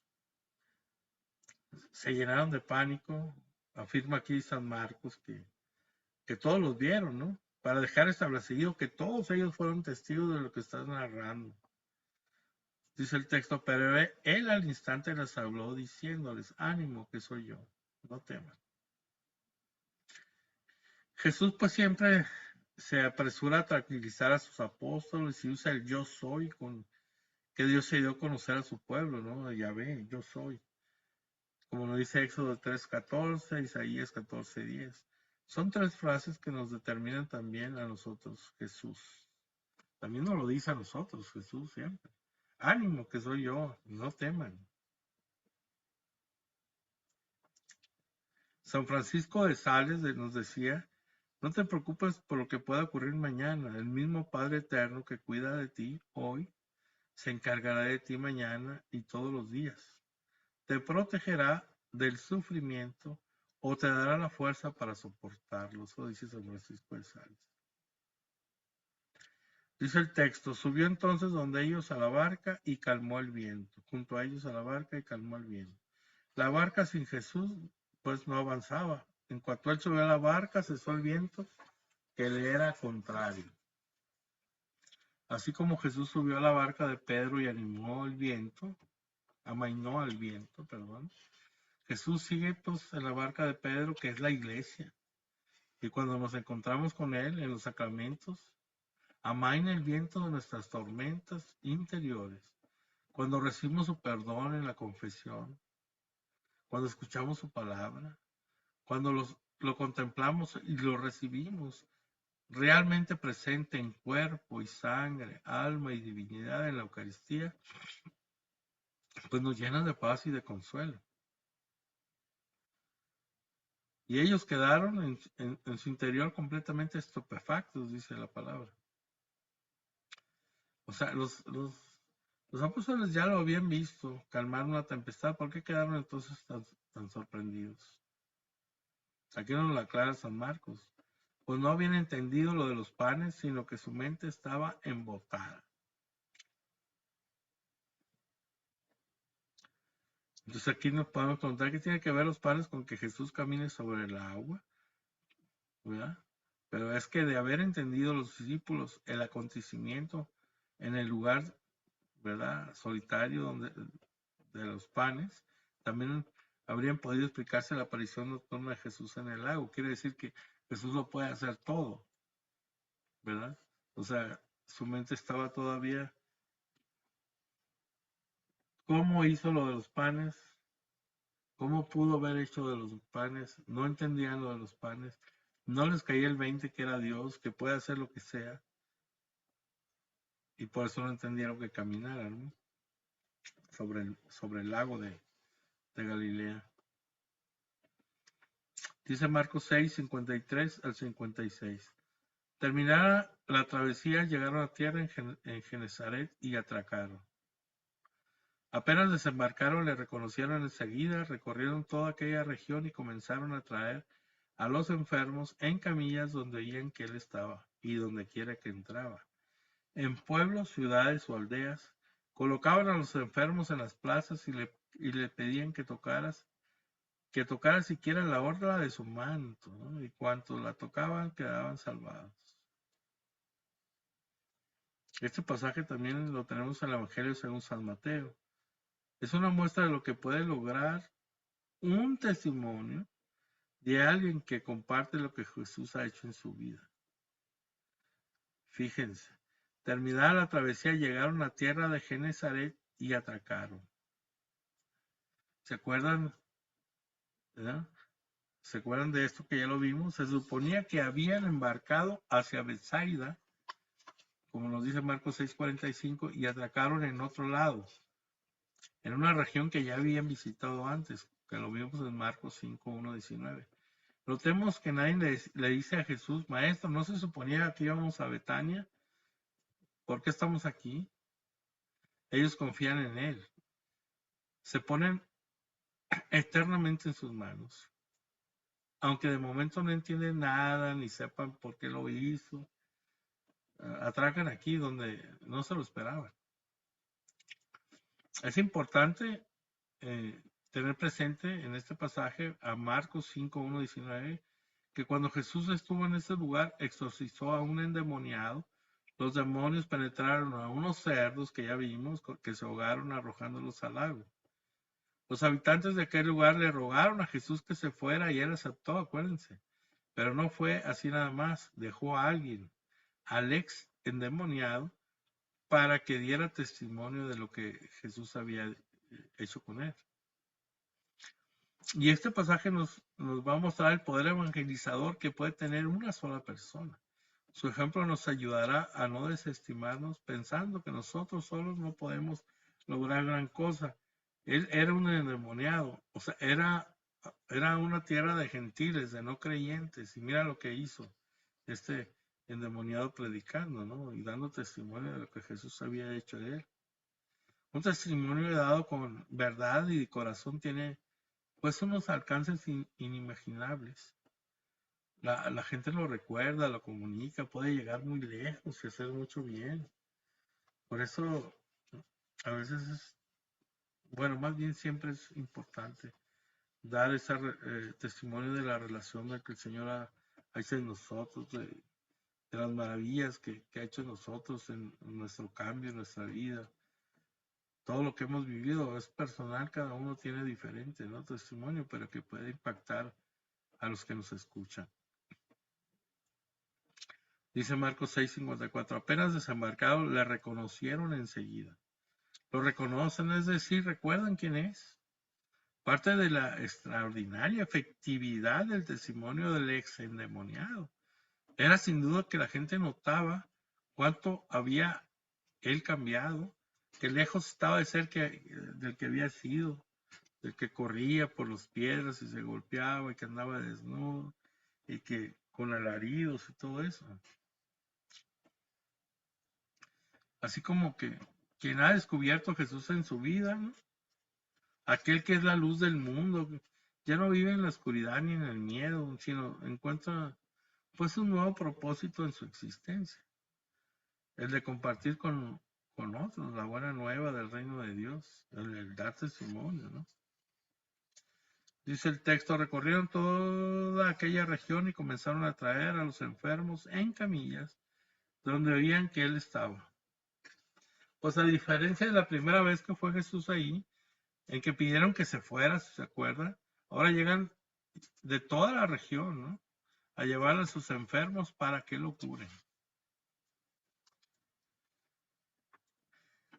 se llenaron de pánico. Afirma aquí San Marcos que todos los vieron, ¿no? Para dejar establecido que todos ellos fueron testigos de lo que estás narrando. Dice el texto, pero él al instante les habló diciéndoles, ánimo, que soy yo, no teman. Jesús pues siempre se apresura a tranquilizar a sus apóstoles y usa el yo soy con que Dios se dio a conocer a su pueblo, ¿no? Yahvé, yo soy. Como lo dice Éxodo 3:14, Isaías 14:10. Son 3 frases que nos determinan también a nosotros, Jesús. También nos lo dice a nosotros, Jesús siempre. Ánimo, que soy yo, no teman. San Francisco de Sales nos decía, no te preocupes por lo que pueda ocurrir mañana. El mismo Padre Eterno que cuida de ti hoy, se encargará de ti mañana y todos los días. te protegerá del sufrimiento o te dará la fuerza para soportarlo. Eso dice San Francisco de Sales. Dice el texto, subió entonces donde ellos a la barca y calmó el viento. Junto a ellos a la barca y calmó el viento. La barca sin Jesús pues no avanzaba. En cuanto él subió a la barca, cesó el viento que le era contrario. Así como Jesús subió a la barca de Pedro y animó el viento, amainó al viento, perdón. Jesús sigue pues en la barca de Pedro, que es la iglesia. Y cuando nos encontramos con él en los sacramentos, amaina el viento de nuestras tormentas interiores. Cuando recibimos su perdón en la confesión, cuando escuchamos su palabra, cuando lo contemplamos y lo recibimos realmente presente en cuerpo y sangre, alma y divinidad en la Eucaristía, pues nos llenan de paz y de consuelo. Y ellos quedaron en su interior completamente estupefactos, dice la palabra. O sea, los apóstoles ya lo habían visto calmar una tempestad. ¿Por qué quedaron entonces tan sorprendidos? Aquí nos lo aclara San Marcos. Pues no habían entendido lo de los panes, sino que su mente estaba embotada. Entonces aquí nos podemos preguntar qué tiene que ver los panes con que Jesús camine sobre el agua, ¿verdad? Pero es que de haber entendido los discípulos el acontecimiento en el lugar, ¿verdad?, solitario de los panes, también habrían podido explicarse la aparición nocturna de Jesús en el lago. Quiere decir que Jesús lo puede hacer todo, ¿verdad? O sea, su mente estaba todavía. ¿Cómo hizo lo de los panes? ¿Cómo pudo haber hecho de los panes? No entendían lo de los panes. No les caía el 20 que era Dios, que puede hacer lo que sea. Y por eso no entendieron que caminaran, ¿no?, sobre el lago de Galilea. Dice Marcos 6, 53 al 56. Terminada la travesía, llegaron a tierra en Genesaret y atracaron. Apenas desembarcaron, le reconocieron enseguida, recorrieron toda aquella región y comenzaron a traer a los enfermos en camillas donde oían que él estaba y donde quiera que entraba. En pueblos, ciudades o aldeas, colocaban a los enfermos en las plazas y le pedían que tocara siquiera la orla de su manto, ¿no? Y cuantos la tocaban quedaban salvados. Este pasaje también lo tenemos en el Evangelio según San Mateo. Es una muestra de lo que puede lograr un testimonio de alguien que comparte lo que Jesús ha hecho en su vida. Fíjense, terminada la travesía llegaron a tierra de Genesaret y atracaron. ¿Se acuerdan? ¿Verdad? ¿Se acuerdan de esto que ya lo vimos? Se suponía que habían embarcado hacia Betsaida, como nos dice Marcos 6:45, y atracaron en otro lado, en una región que ya habían visitado antes, que lo vimos en Marcos 5:1-19. Notemos que nadie le dice a Jesús, Maestro, ¿no se suponía que íbamos a Betania? ¿Por qué estamos aquí? Ellos confían en Él. Se ponen eternamente en sus manos. Aunque de momento no entienden nada, ni sepan por qué lo hizo, atracan aquí donde no se lo esperaban. Es importante tener presente en este pasaje a Marcos 5:1-19, que cuando Jesús estuvo en ese lugar, exorcizó a un endemoniado. Los demonios penetraron a unos cerdos que ya vimos, que se ahogaron arrojándolos al lago. Los habitantes de aquel lugar le rogaron a Jesús que se fuera y él aceptó, acuérdense. Pero no fue así nada más. Dejó a alguien, al ex endemoniado, para que diera testimonio de lo que Jesús había hecho con él. Y este pasaje nos va a mostrar el poder evangelizador que puede tener una sola persona. Su ejemplo nos ayudará a no desestimarnos pensando que nosotros solos no podemos lograr gran cosa. Él era un endemoniado, o sea, era una tierra de gentiles, de no creyentes, y mira lo que hizo este endemoniado predicando, ¿no? Y dando testimonio de lo que Jesús había hecho de él. Un testimonio dado con verdad y de corazón tiene pues unos alcances inimaginables. La gente lo recuerda, lo comunica, puede llegar muy lejos y hacer mucho bien. Por eso a veces es, bueno, más bien siempre es importante dar ese testimonio de la relación de que el Señor ha hecho en nosotros, de las maravillas que ha hecho en nosotros, en nuestro cambio, en nuestra vida. Todo lo que hemos vivido es personal, cada uno tiene diferente, ¿no? Testimonio, pero que puede impactar a los que nos escuchan. Dice Marcos 6:54, apenas desembarcado le reconocieron enseguida. Lo reconocen, es decir, recuerdan quién es. Parte de la extraordinaria efectividad del testimonio del ex endemoniado era sin duda que la gente notaba cuánto había él cambiado, que lejos estaba de ser del que había sido, del que corría por las piedras y se golpeaba y que andaba desnudo y que con alaridos y todo eso. Así como que quien ha descubierto a Jesús en su vida, ¿no? Aquel que es la luz del mundo, ya no vive en la oscuridad ni en el miedo, sino encuentra pues un nuevo propósito en su existencia, el de compartir con otros la buena nueva del reino de Dios, el dar testimonio, ¿no? Dice el texto, recorrieron toda aquella región y comenzaron a traer a los enfermos en camillas, donde veían que él estaba. Pues a diferencia de la primera vez que fue Jesús ahí, en que pidieron que se fuera, si se acuerdan, ahora llegan de toda la región, ¿no? A llevar a sus enfermos para que lo curen.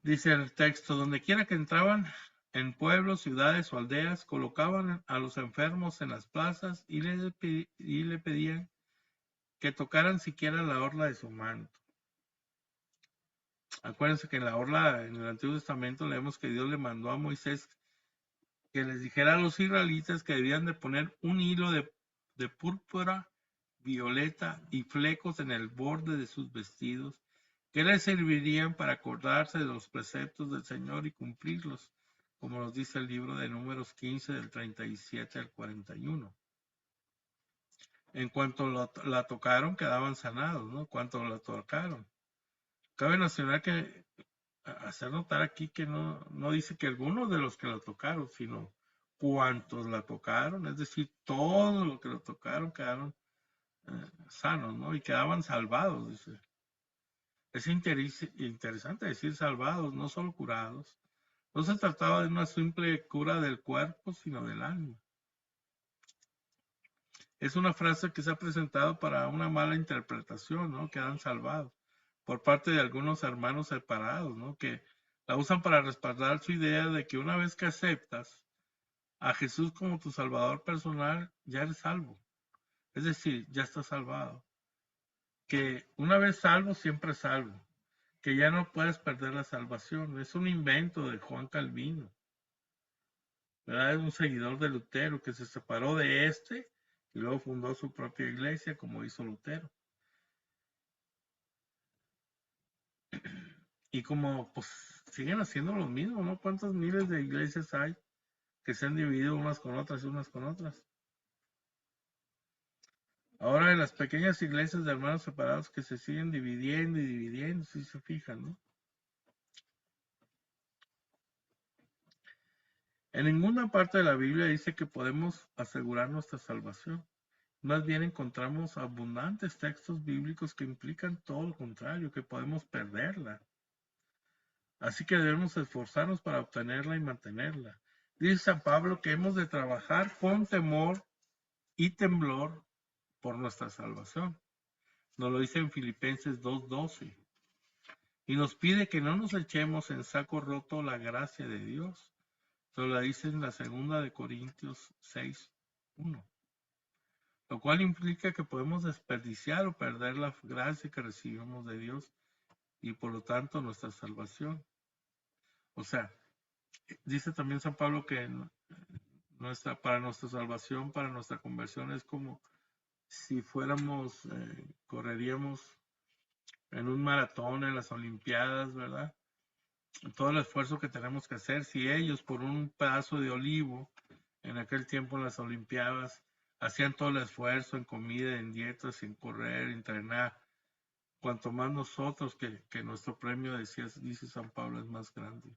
Dice el texto, donde quiera que entraban, en pueblos, ciudades o aldeas, colocaban a los enfermos en las plazas y le pedían que tocaran siquiera la orla de su manto. Acuérdense que en la orla, en el Antiguo Testamento, leemos que Dios le mandó a Moisés que les dijera a los israelitas que debían de poner un hilo de púrpura, violeta y flecos en el borde de sus vestidos, que les servirían para acordarse de los preceptos del Señor y cumplirlos, como nos dice el libro de Números 15, del 37 al 41. En cuanto la tocaron, quedaban sanados, ¿no? Cuanto la tocaron. Cabe mencionar que, hacer notar aquí que no dice que algunos de los que la tocaron, sino cuantos la tocaron, es decir, todos los que la tocaron quedaron sanos, ¿no? Y quedaban salvados, dice. Es interesante decir salvados, no solo curados. No se trataba de una simple cura del cuerpo, sino del alma. Es una frase que se ha presentado para una mala interpretación, ¿no? Quedan salvados por parte de algunos hermanos separados, ¿no? Que la usan para respaldar su idea de que una vez que aceptas a Jesús como tu salvador personal, ya eres salvo. Es decir, ya estás salvado. Que una vez salvo, siempre salvo. Que ya no puedes perder la salvación. Es un invento de Juan Calvino. ¿Verdad? Es un seguidor de Lutero que se separó de este y luego fundó su propia iglesia como hizo Lutero. Y como pues siguen haciendo lo mismo, ¿no? ¿Cuántas miles de iglesias hay que se han dividido unas con otras y unas con otras? Ahora en las pequeñas iglesias de hermanos separados que se siguen dividiendo y dividiendo, si se fijan, ¿no? En ninguna parte de la Biblia dice que podemos asegurar nuestra salvación. Más bien encontramos abundantes textos bíblicos que implican todo lo contrario, que podemos perderla. Así que debemos esforzarnos para obtenerla y mantenerla. Dice San Pablo que hemos de trabajar con temor y temblor por nuestra salvación. Nos lo dice en Filipenses 2:12. Y nos pide que no nos echemos en saco roto la gracia de Dios. Nos la dice en la segunda de Corintios 6:1. Lo cual implica que podemos desperdiciar o perder la gracia que recibimos de Dios y por lo tanto nuestra salvación. O sea, dice también San Pablo que para nuestra salvación, para nuestra conversión es como si correríamos en un maratón en las Olimpiadas, ¿verdad? todo el esfuerzo que tenemos que hacer. Si ellos por un pedazo de olivo, en aquel tiempo en las Olimpiadas, hacían todo el esfuerzo en comida, en dietas, en correr, entrenar, cuanto más nosotros que nuestro premio, dice San Pablo, es más grande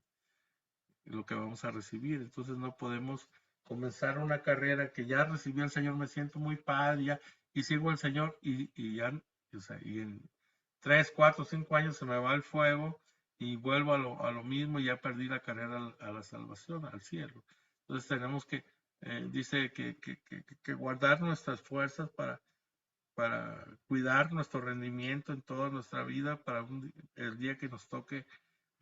lo que vamos a recibir. Entonces no podemos comenzar una carrera que ya recibí al Señor, me siento muy padre, ya, y sigo al Señor y ya, o sea, y en 3, 4, 5 años se me va el fuego y vuelvo a lo mismo y ya perdí la carrera a la salvación, al cielo. Entonces tenemos que, dice que guardar nuestras fuerzas para cuidar nuestro rendimiento en toda nuestra vida, para el día que nos toque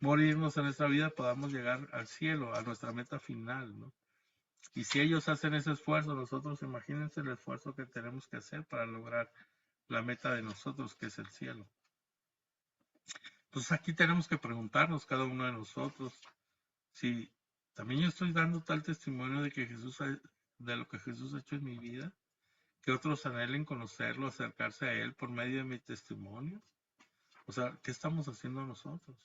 morirnos en nuestra vida, podamos llegar al cielo, a nuestra meta final, ¿no? Y si ellos hacen ese esfuerzo, nosotros imagínense el esfuerzo que tenemos que hacer para lograr la meta de nosotros, que es el cielo. Entonces aquí tenemos que preguntarnos cada uno de nosotros si también yo estoy dando tal testimonio de que de lo que Jesús ha hecho en mi vida, que otros anhelen conocerlo, acercarse a Él por medio de mi testimonio. O sea, ¿qué estamos haciendo nosotros?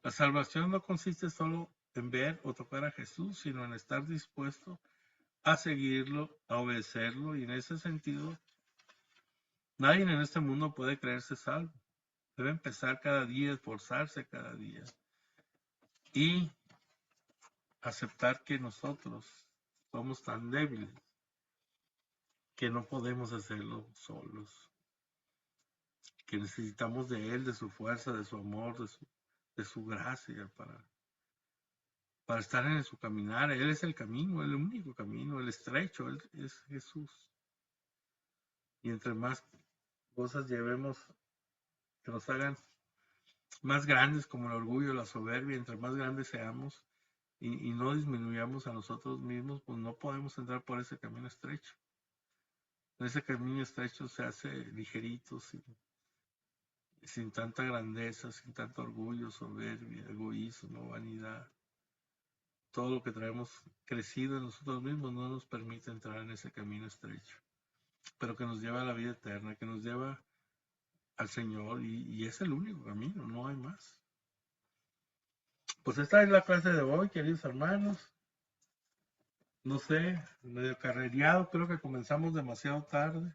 La salvación no consiste solo en ver o tocar a Jesús, sino en estar dispuesto a seguirlo, a obedecerlo, y en ese sentido, nadie en este mundo puede creerse salvo. Debe empezar cada día, esforzarse cada día y aceptar que nosotros somos tan débiles que no podemos hacerlo solos, que necesitamos de Él, de su fuerza, de su amor, de su gracia para estar en su caminar. Él es el camino, el único camino, el estrecho, Él es Jesús. Y entre más cosas llevemos que nos hagan más grandes, como el orgullo, la soberbia, entre más grandes seamos y no disminuyamos a nosotros mismos, pues no podemos entrar por ese camino estrecho. Ese camino estrecho se hace ligerito, sin tanta grandeza, sin tanto orgullo, soberbia, egoísmo, vanidad. Todo lo que traemos crecido en nosotros mismos no nos permite entrar en ese camino estrecho, pero que nos lleva a la vida eterna, que nos lleva al Señor, y es el único camino, no hay más. Pues esta es la clase de hoy, queridos hermanos. No sé, medio carrereado, creo que comenzamos demasiado tarde.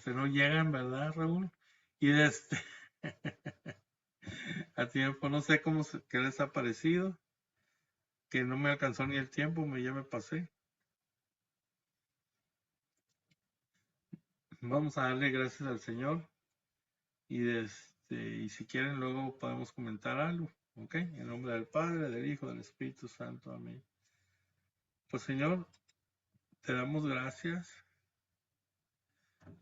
No llegan, ¿verdad, Raúl? Y a tiempo, no sé qué les ha parecido, que no me alcanzó ni el tiempo, ya me pasé. Vamos a darle gracias al Señor y si quieren luego podemos comentar algo, ¿ok? En nombre del Padre, del Hijo, del Espíritu Santo, amén. Pues Señor, te damos gracias.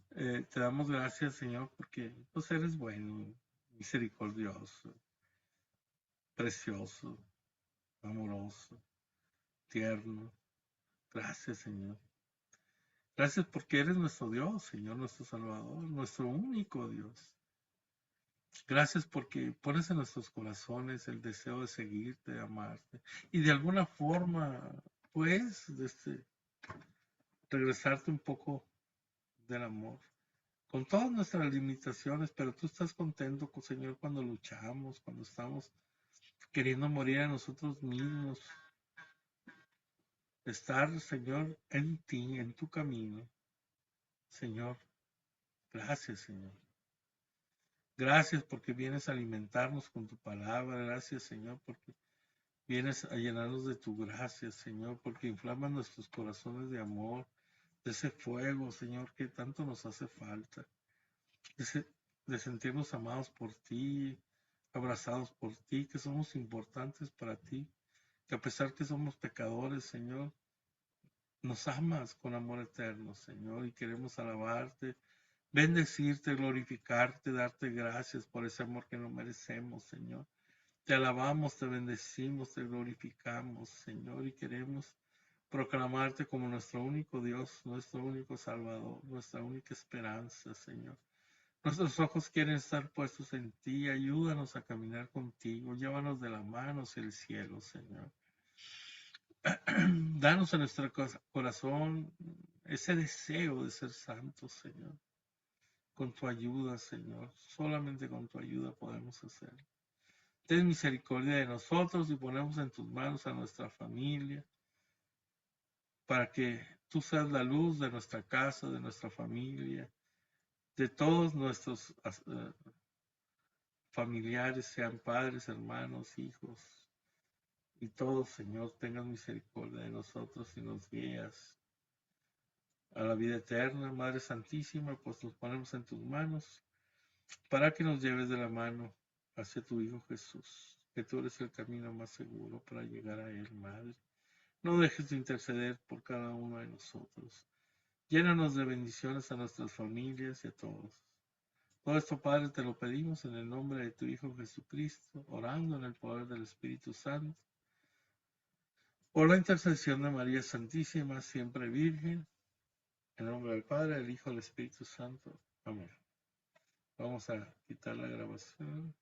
Te damos gracias, Señor, porque pues eres bueno, misericordioso, precioso, amoroso, tierno. Gracias, Señor. Gracias porque eres nuestro Dios, Señor, nuestro Salvador, nuestro único Dios. Gracias porque pones en nuestros corazones el deseo de seguirte, de amarte y de alguna forma, pues, regresarte un poco del amor. Con todas nuestras limitaciones, pero tú estás contento, Señor, cuando luchamos, cuando estamos queriendo morir a nosotros mismos. Estar, Señor, en ti, en tu camino. Señor, gracias, Señor. Gracias porque vienes a alimentarnos con tu palabra. Gracias, Señor, porque vienes a llenarnos de tu gracia, Señor, porque inflamas nuestros corazones de amor, de ese fuego, Señor, que tanto nos hace falta. De sentirnos amados por ti, abrazados por ti, que somos importantes para ti, que a pesar que somos pecadores, Señor, nos amas con amor eterno, Señor, y queremos alabarte, bendecirte, glorificarte, darte gracias por ese amor que no merecemos, Señor. Te alabamos, te bendecimos, te glorificamos, Señor, y queremos proclamarte como nuestro único Dios, nuestro único Salvador, nuestra única esperanza, Señor. Nuestros ojos quieren estar puestos en ti. Ayúdanos a caminar contigo. Llévanos de la mano hacia el cielo, Señor. Danos en nuestro corazón ese deseo de ser santos, Señor. Con tu ayuda, Señor. Solamente con tu ayuda podemos hacerlo. ten misericordia de nosotros y ponemos en tus manos a nuestra familia, para que tú seas la luz de nuestra casa, de nuestra familia, de todos nuestros familiares, sean padres, hermanos, hijos, y todos, Señor, tengas misericordia de nosotros y nos guías a la vida eterna. Madre Santísima, pues nos ponemos en tus manos para que nos lleves de la mano hacia tu Hijo Jesús, que tú eres el camino más seguro para llegar a Él, Madre. No dejes de interceder por cada uno de nosotros. Llénanos de bendiciones a nuestras familias y a todos. Todo esto, Padre, te lo pedimos en el nombre de tu Hijo Jesucristo, orando en el poder del Espíritu Santo, por la intercesión de María Santísima, siempre Virgen, en el nombre del Padre, del Hijo y del Espíritu Santo. Amén. Vamos a quitar la grabación.